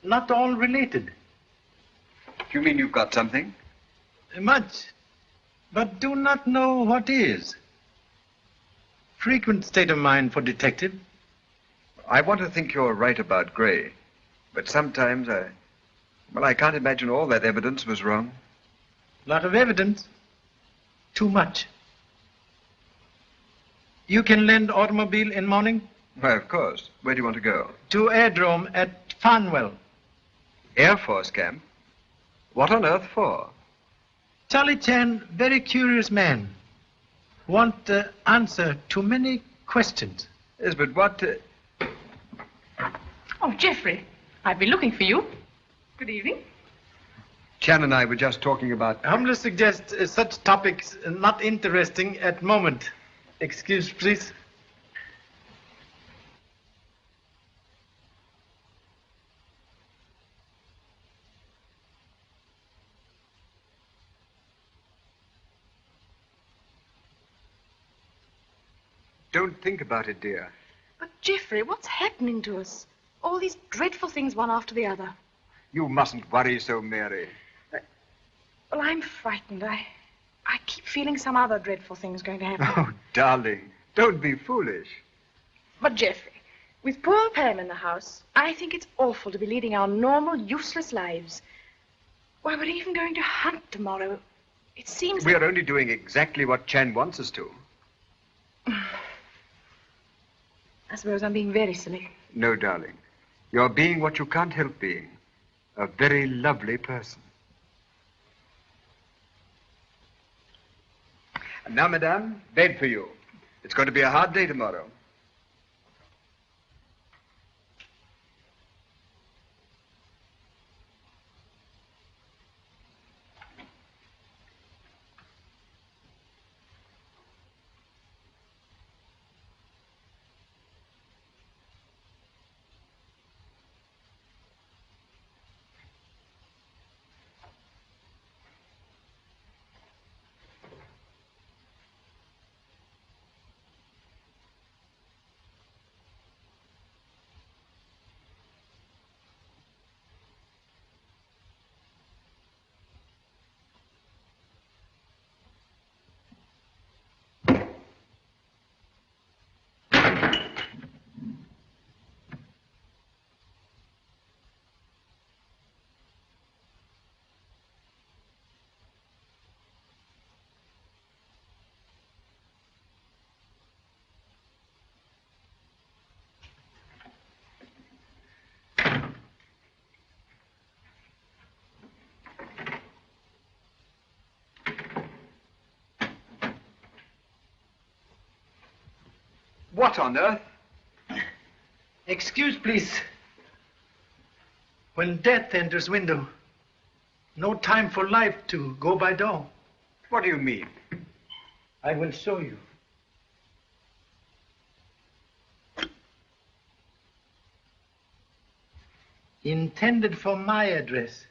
not all related. You mean you've got something? Much, but do not know what is. Frequent state of mind for detective. I want to think you're right about Gray, but sometimes I can't imagine all that evidence was wrong. Lot of evidence. Too much. You can lend automobile in morning? Why, of course. Where do you want to go? To airdrome at Farnwell. Air Force camp? What on earth for? Charlie Chan, very curious man. Want answer to many questions. Yes, but what... Oh, Jeffrey, I've been looking for you. Good evening. Chan and I were just talking about... Humbly suggest such topics not interesting at moment. Excuse, please. Don't think about it, dear. But, Jeffrey, what's happening to us? All these dreadful things one after the other. You mustn't worry so, Mary. Well, I'm frightened. I keep feeling some other dreadful thing's going to happen. Oh, darling, don't be foolish. But, Geoffrey, with poor Pam in the house, I think it's awful to be leading our normal, useless lives. Why, we're even going to hunt tomorrow. It seems We are only doing exactly what Chan wants us to. I suppose I'm being very silly. No, darling. You're being what you can't help being. A very lovely person. And now, madame, bed for you. It's going to be a hard day tomorrow. What on earth? Excuse, please. When death enters window, no time for life to go by door. What do you mean? I will show you. Intended for my address.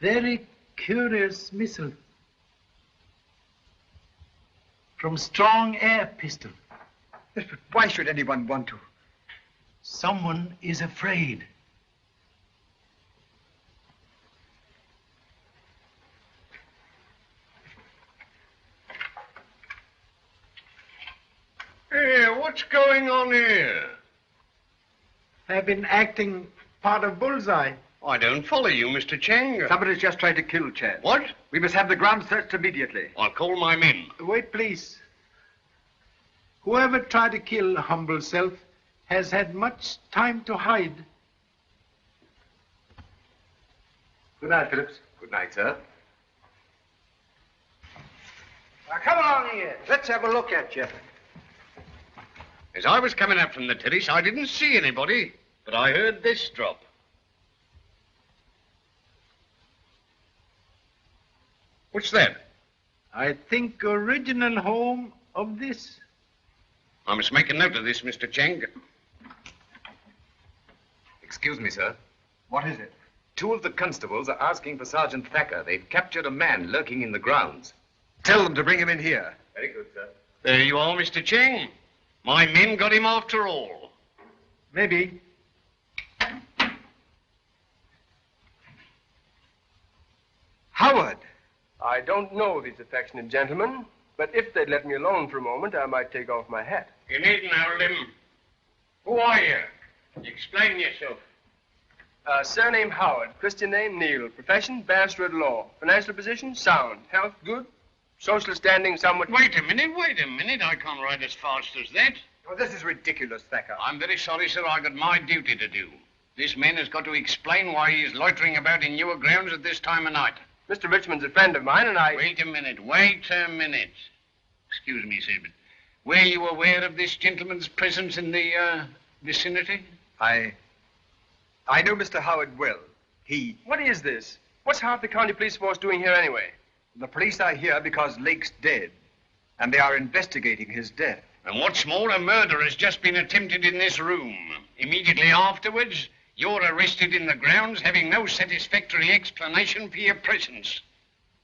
Very curious missile. From strong air pistol. Yes, but why should anyone want to? Someone is afraid. Hey, what's going on here? I've been acting part of Bullseye. I don't follow you, Mr. Cheng. Somebody's just tried to kill Chan. What? We must have the ground searched immediately. I'll call my men. Wait, please. Whoever tried to kill humble self has had much time to hide. Good night, Phillips. Good night, sir. Now, come along here. Let's have a look at you. As I was coming up from the terrace, I didn't see anybody, but I heard this drop. What's that? I think original home of this. I must make a note of this, Mr. Cheng. Excuse me, sir. What is it? 2 of the constables are asking for Sergeant Thacker. They've captured a man lurking in the grounds. Tell them to bring him in here. Very good, sir. There you are, Mr. Cheng. My men got him after all. Maybe. Howard! I don't know these affectionate gentlemen, but if they'd let me alone for a moment, I might take off my hat. You needn't hold him. Who are you? Explain yourself. Surname Howard, Christian name Neil, profession barrister at law, financial position sound, health good, social standing somewhat... Wait a minute. I can't ride as fast as that. Oh, this is ridiculous, Thacker. I'm very sorry, sir. I got my duty to do. This man has got to explain why he's loitering about in your grounds at this time of night. Mr. Richmond's a friend of mine, and I... Wait a minute. Excuse me, sir, but were you aware of this gentleman's presence in the, vicinity? I know Mr. Howard well. What is this? What's half the county police force doing here anyway? The police are here because Lake's dead, and they are investigating his death. And what's more, a murder has just been attempted in this room. Immediately afterwards, you're arrested in the grounds, having no satisfactory explanation for your presence.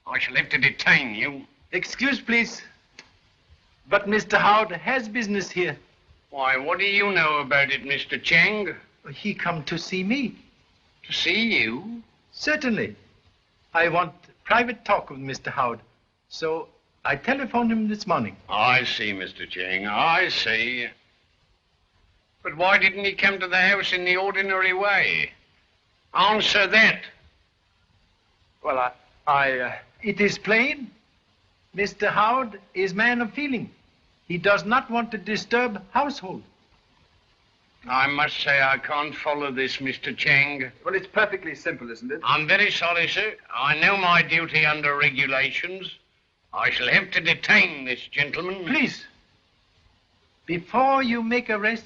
I shall have to detain you. Excuse, please. But Mr. Howard has business here. Why, what do you know about it, Mr. Cheng? He come to see me. To see you? Certainly. I want private talk with Mr. Howard. So I telephoned him this morning. I see, Mr. Cheng. I see. But why didn't he come to the house in the ordinary way? Answer that. Well, It is plain. Mr. Howard is man of feeling. He does not want to disturb household. I must say I can't follow this, Mr. Chang. Well, it's perfectly simple, isn't it? I'm very sorry, sir. I know my duty under regulations. I shall have to detain this gentleman. Please, before you make arrest,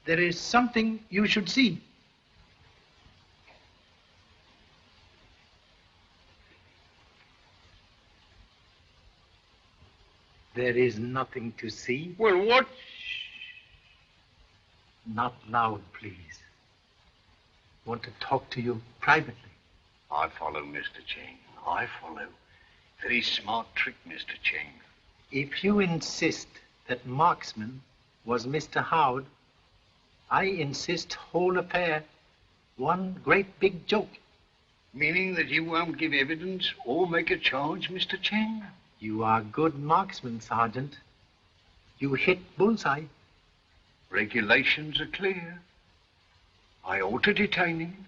there is something you should see. There is nothing to see. Well, what? Not loud, please. Want to talk to you privately. I follow, Mr. Chang. I follow. Very smart trick, Mr. Chang. If you insist that Marksman was Mr. Howard, I insist whole affair one great big joke. Meaning that you won't give evidence or make a charge, Mr. Chang? You are good marksman, Sergeant. You hit bullseye. Regulations are clear. I ought to detain him.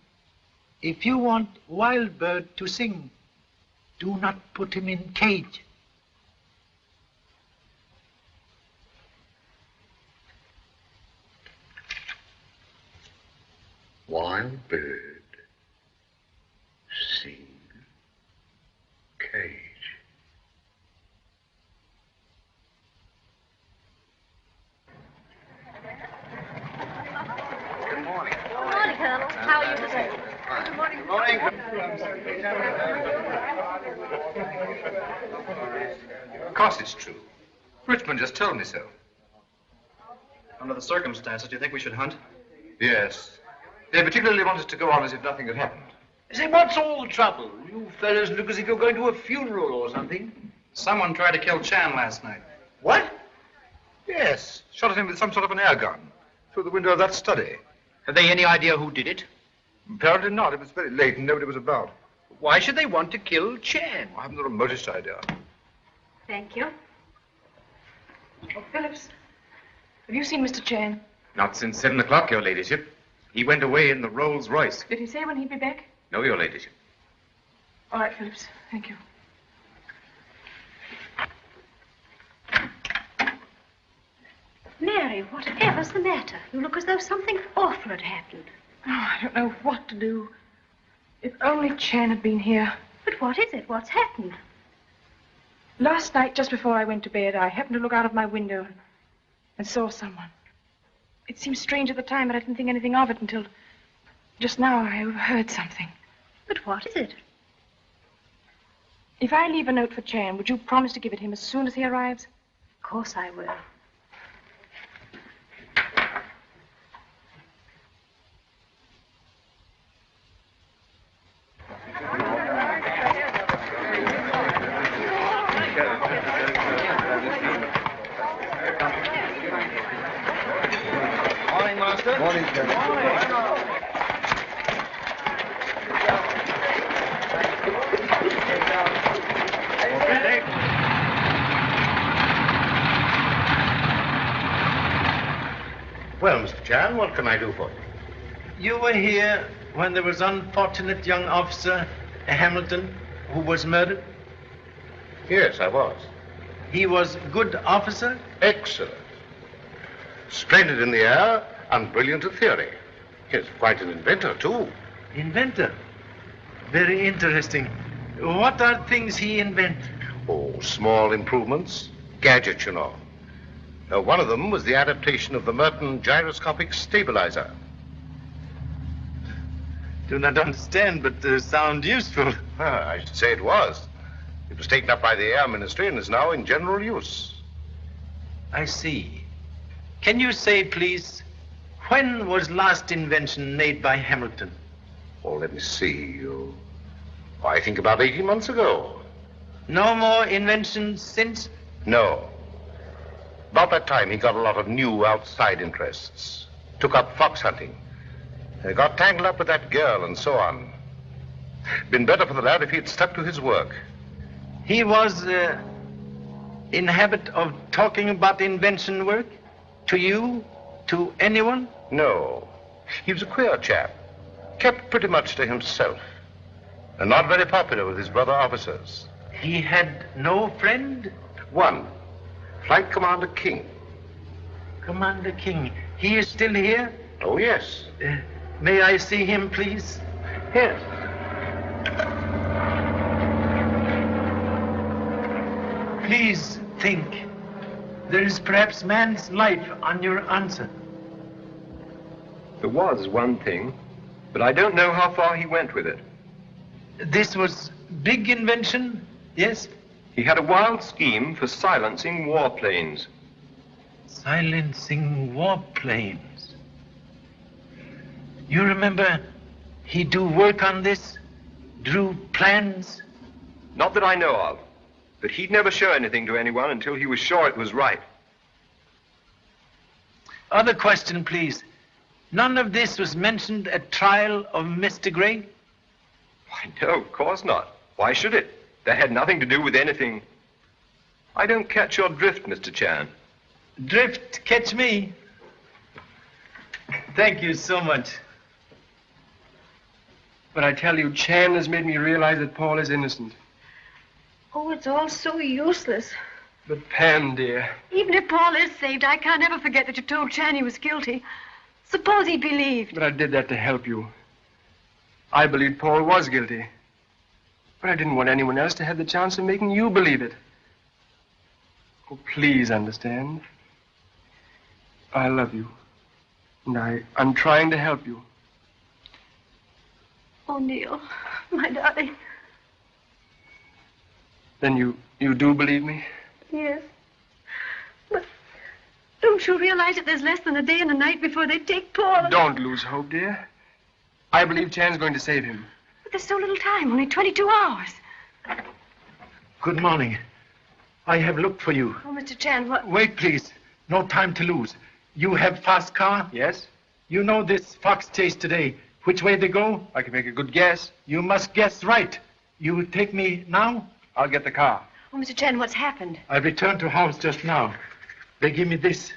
If you want Wild Bird to sing, do not put him in cage. Wild Bird, sing, cage. Good morning, Colonel. How are you today? Good morning. Of course it's true. Richmond just told me so. Under the circumstances, do you think we should hunt? Yes. They particularly want us to go on as if nothing had happened. Say, what's all the trouble? You fellows look as if you're going to a funeral or something. Someone tried to kill Chan last night. What? Yes. Shot at him with some sort of an air gun through the window of that study. Have they any idea who did it? Apparently not. It was very late and nobody was about. Why should they want to kill Chan? I haven't the remotest idea. Thank you. Oh, Phillips, have you seen Mr. Chan? Not since 7 o'clock, Your Ladyship. He went away in the Rolls Royce. Did he say when he'd be back? No, Your Ladyship. All right, Phillips. Thank you. Mary, whatever's the matter? You look as though something awful had happened. Oh, I don't know what to do. If only Chan had been here. But what is it? What's happened? Last night, just before I went to bed, I happened to look out of my window and saw someone. It seemed strange at the time, but I didn't think anything of it until just now I overheard something. But what is it? If I leave a note for Chan, would you promise to give it him as soon as he arrives? Of course I will. Morning, Master. Morning, Colonel. Well, Mr. Chan, what can I do for you? You were here when there was unfortunate young officer Hamilton who was murdered? Yes, I was. He was good officer? Excellent. Splendid in the air and brilliant in theory. He's quite an inventor, too. Inventor? Very interesting. What are things he invented? Oh, small improvements. Gadgets, you know. One of them was the adaptation of the Merton gyroscopic stabilizer. Do not understand, but sound useful. I should say it was. It was taken up by the Air Ministry and is now in general use. I see. Can you say, please, when was last invention made by Hamilton? Oh, let me see. I think about 18 months ago. No more inventions since? No. About that time, he got a lot of new outside interests. Took up fox hunting. Got tangled up with that girl and so on. Been better for the lad if he'd stuck to his work. He was in habit of talking about invention work? To you? to anyone? No. He was a queer chap. Kept pretty much to himself. And not very popular with his brother officers. He had no friend? One. Flight Commander King. Commander King. He is still here? Oh, yes. May I see him, please? Yes. Please think. There is perhaps man's life on your answer. There was one thing, but I don't know how far he went with it. This was big invention, yes? He had a wild scheme for silencing warplanes. Silencing warplanes. You remember he do work on this? Drew plans? Not that I know of. But he'd never show anything to anyone until he was sure it was right. Other question, please. None of this was mentioned at trial of Mr. Gray? Why, no, of course not. Why should it? That had nothing to do with anything. I don't catch your drift, Mr. Chan. Drift catch me? Thank you so much. But I tell you, Chan has made me realize that Paul is innocent. Oh, it's all so useless. But Pam, dear. Even if Paul is saved, I can't ever forget that you told Chan he was guilty. Suppose he believed. But I did that to help you. I believed Paul was guilty. But I didn't want anyone else to have the chance of making you believe it. Oh, please understand. I love you. And I'm trying to help you. Oh, Neil, my darling. Then you do believe me? Yes. But don't you realize that there's less than a day and a night before they take Paul? Don't lose hope, dear. I believe Chan's going to save him. But there's so little time, only 22 hours. Good morning. I have looked for you. Oh, Mr. Chan, what? Wait, please. No time to lose. You have fast car? Yes. You know this fox chase today. Which way they go? I can make a good guess. You must guess right. You will take me now? I'll get the car. Oh, Mr. Chan, what's happened? I returned to house just now. They give me this.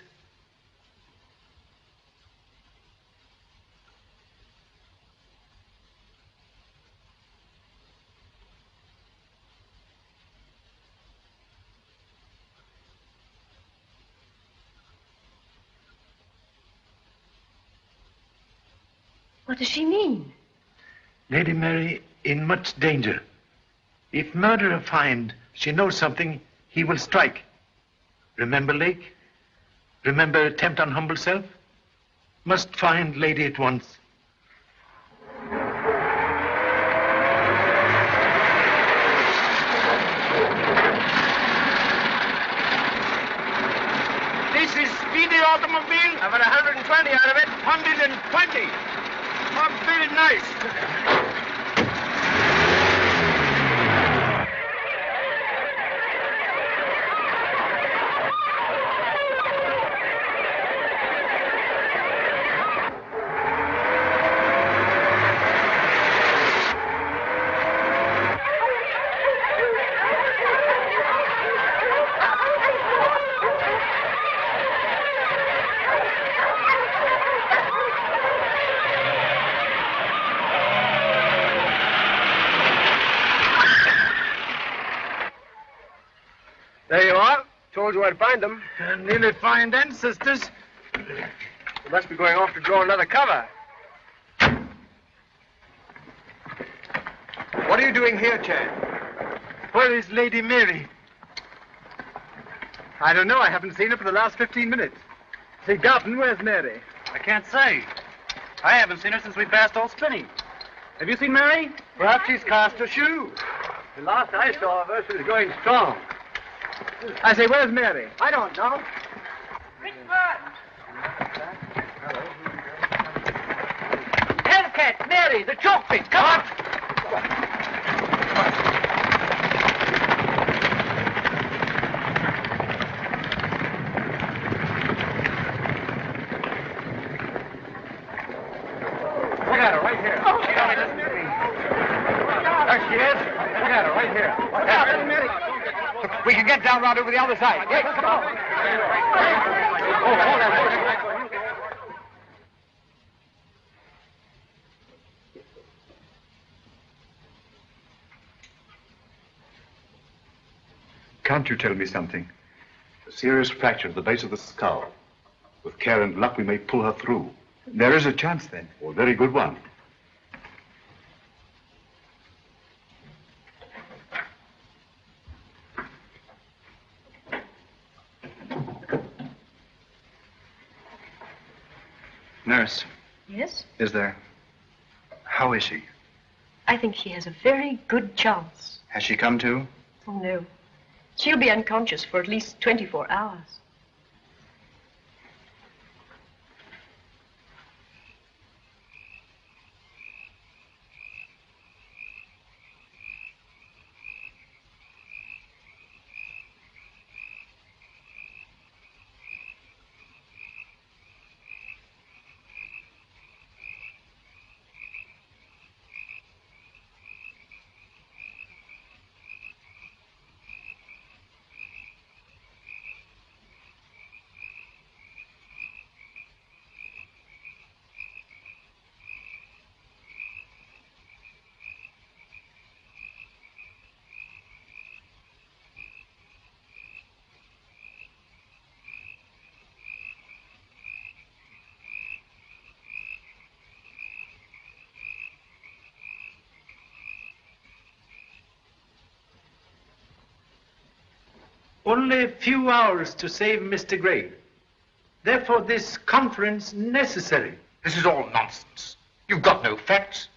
What does she mean? Lady Mary in much danger. If murderer find she knows something, he will strike. Remember Lake? Remember attempt on humble self? Must find lady at once. This is Speedy Automobile. I've got 120 out of it. 120. Oh, very nice. There you are. Told you I'd find them. Nearly find ancestors. You must be going off to draw another cover. What are you doing here, Chan? Where is Lady Mary? I don't know. I haven't seen her for the last 15 minutes. Say, Garton, where's Mary? I can't say. I haven't seen her since we passed Old Spinney. Have you seen Mary? Perhaps she's cast her shoe. The last I saw of her, she was going strong. I say, where's Mary? I don't know. Hellcat, Mary, the choke pit, come on! Look at her right here. There she is. Look at her right here. What's happening, Mary? We can get down right over the other side. Yes, come on. Oh, hold on. Can't you tell me something? A serious fracture at the base of the skull. With care and luck, we may pull her through. There is a chance, then. Oh, a very good one. Nurse, Yes? how is she? I think she has a very good chance. Has she come to? Oh, no. She'll be unconscious for at least 24 hours. Only a few hours to save Mr. Gray. Therefore, this conference necessary. This is all nonsense. You've got no facts.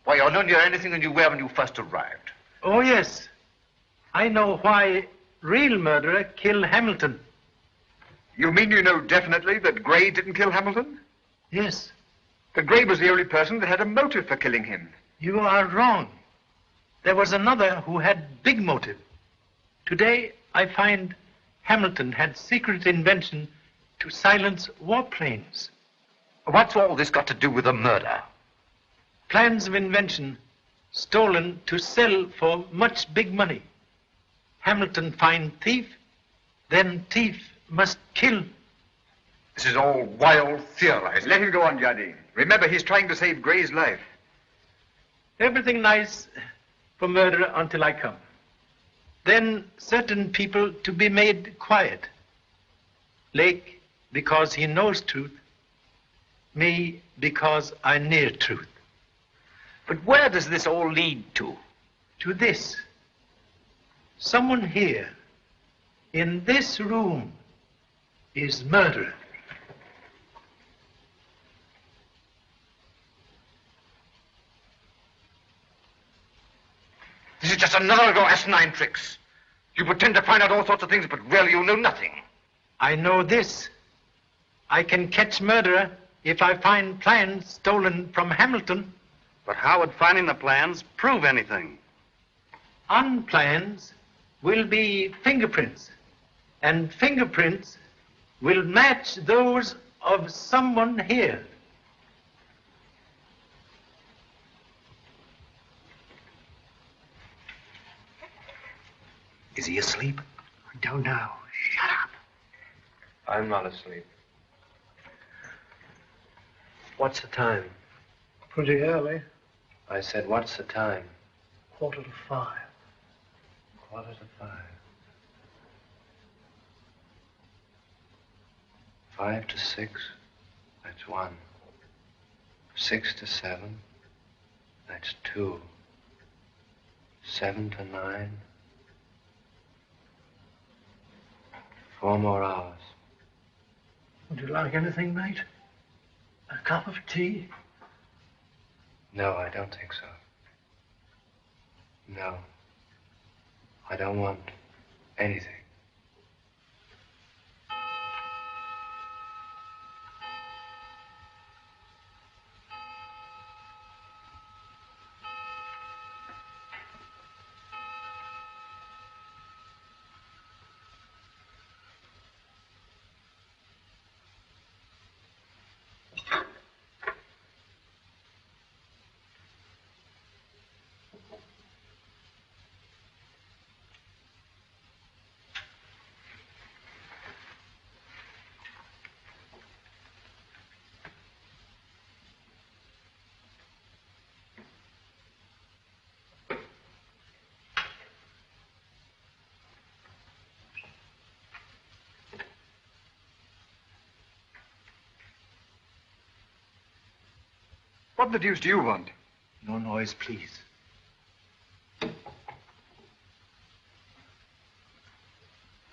Why, you're no nearer anything than you were when you first arrived. Oh, yes. I know why real murderer killed Hamilton. You mean you know definitely that Gray didn't kill Hamilton? Yes. But Gray was the only person that had a motive for killing him. You are wrong. There was another who had big motive. Today, I find Hamilton had secret invention to silence warplanes. What's all this got to do with a murder? Plans of invention stolen to sell for much big money. Hamilton find thief, then thief must kill. This is all wild theorizing. Let him go on, Jardine. Remember, he's trying to save Gray's life. Everything nice for murder until I come. Then certain people to be made quiet. Lake, because he knows truth. Me, because I near truth. But where does this all lead to? To this. Someone here, in this room, is murderer. This is just another of your asinine tricks. You pretend to find out all sorts of things, but really you know nothing. I know this. I can catch murderer if I find plans stolen from Hamilton. But how would finding the plans prove anything? On plans will be fingerprints, and fingerprints will match those of someone here. Is he asleep? I don't know. Shut up. I'm not asleep. What's the time? Pretty early. I said, what's the time? 4:45. 4:45. 5 to 6, that's 1. 6 to 7, that's 2. 7 to 9. 4 more hours. Would you like anything, mate? A cup of tea? No, I don't think so. No. I don't want anything. What the deuce do you want? No noise, please.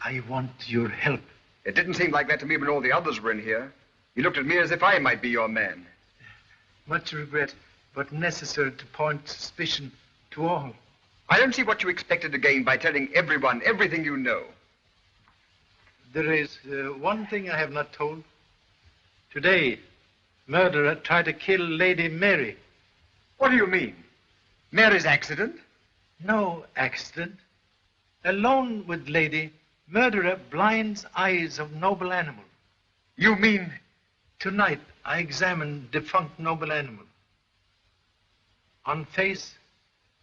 I want your help. It didn't seem like that to me when all the others were in here. You looked at me as if I might be your man. Much regret, but necessary to point suspicion to all. I don't see what you expected to gain by telling everyone everything you know. There is one thing I have not told. Today, murderer tried to kill Lady Mary. What do you mean? Mary's accident? No accident. Alone with lady, murderer blinds eyes of noble animal. You mean? Tonight, I examined defunct noble animal. On face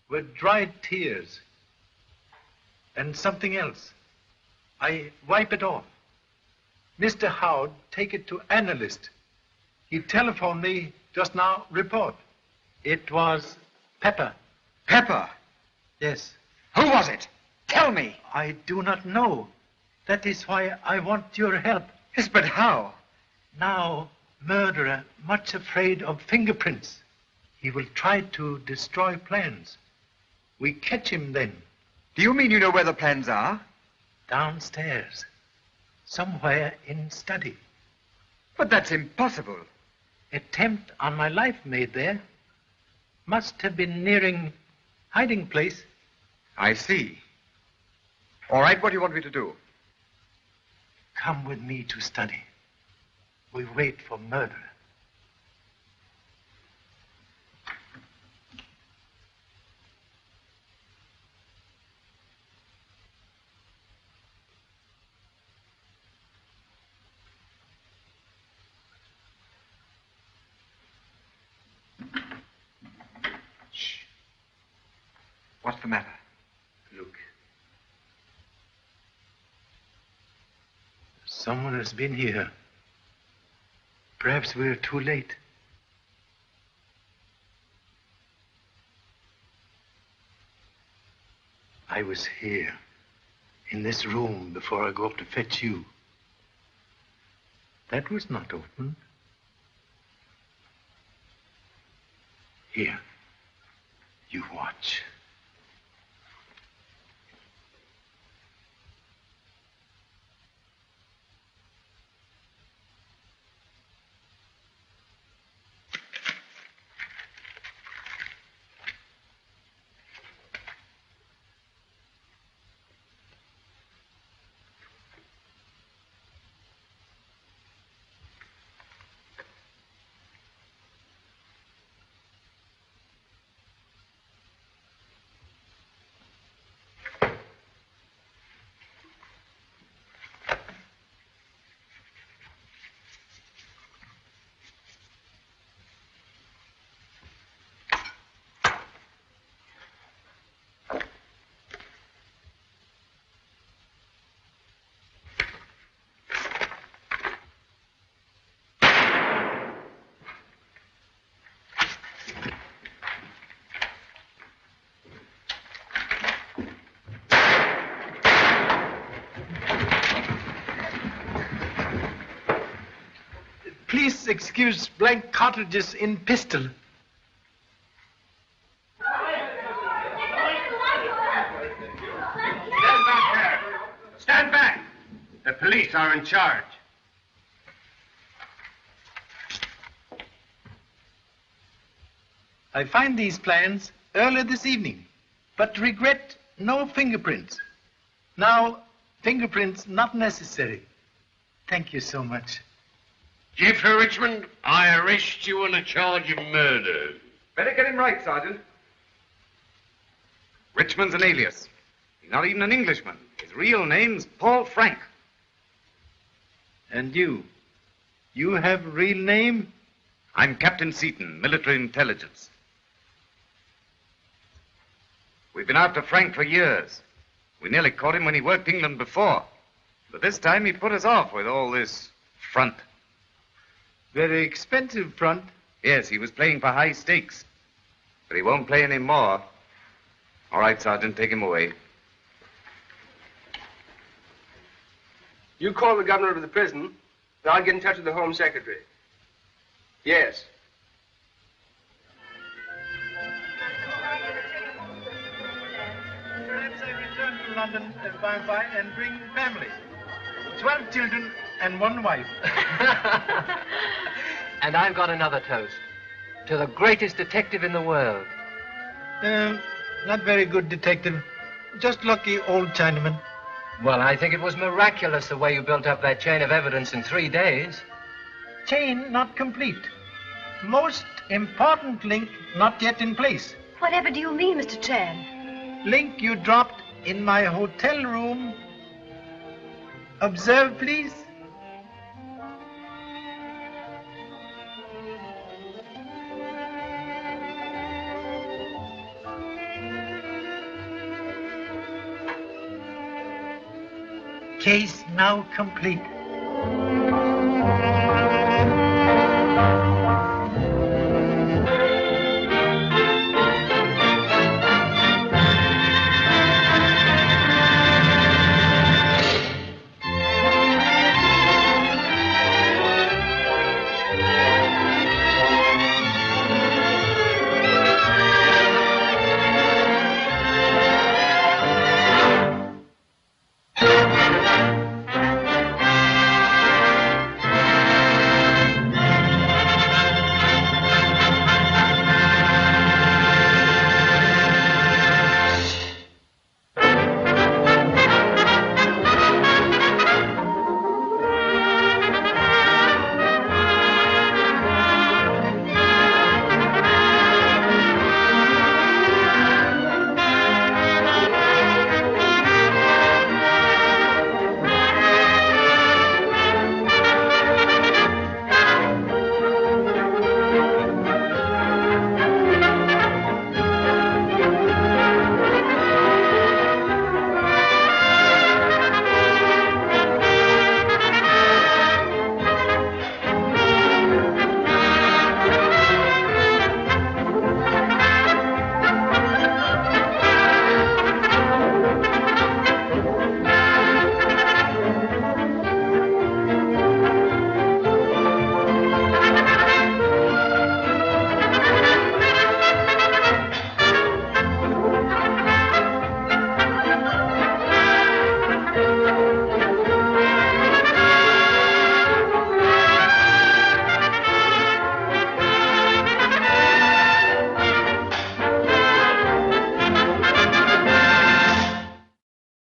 were dried tears and something else. I wipe it off. Mr. Howard take it to analyst. He telephoned me just now, report. It was pepper. Pepper? Yes. Who was it? Tell me. I do not know. That is why I want your help. Yes, but how? Now, murderer, much afraid of fingerprints. He will try to destroy plans. We catch him then. Do you mean you know where the plans are? Downstairs. Somewhere in study. But that's impossible. Attempt on my life made there. Must have been nearing hiding place. I see. All right, what do you want me to do? Come with me to study. We wait for murderer. What's the matter? Look. Someone has been here. Perhaps we're too late. I was here, in this room, before I go up to fetch you. That was not open. Here, you watch. Please excuse blank cartridges in pistol. Stand back there. Stand back. The police are in charge. I find these plans early this evening, but regret no fingerprints. Now, fingerprints not necessary. Thank you so much. Jeffrey Richmond, I arrest you on a charge of murder. Better get him right, Sergeant. Richmond's an alias. He's not even an Englishman. His real name's Paul Frank. And you? You have real name? I'm Captain Seaton, military intelligence. We've been after Frank for years. We nearly caught him when he worked England before. But this time he put us off with all this front. Very expensive front. Yes, he was playing for high stakes. But he won't play any more. All right, Sergeant, take him away. You call the governor of the prison, and I'll get in touch with the Home Secretary. Yes. to London by and bring family. 12 children and 1 wife. And I've got another toast. To the greatest detective in the world. Not very good detective. Just lucky old Chinaman. Well, I think it was miraculous the way you built up that chain of evidence in 3 days. Chain not complete. Most important link not yet in place. Whatever do you mean, Mr. Tran? Link you dropped in my hotel room. Observe, please. Case now complete.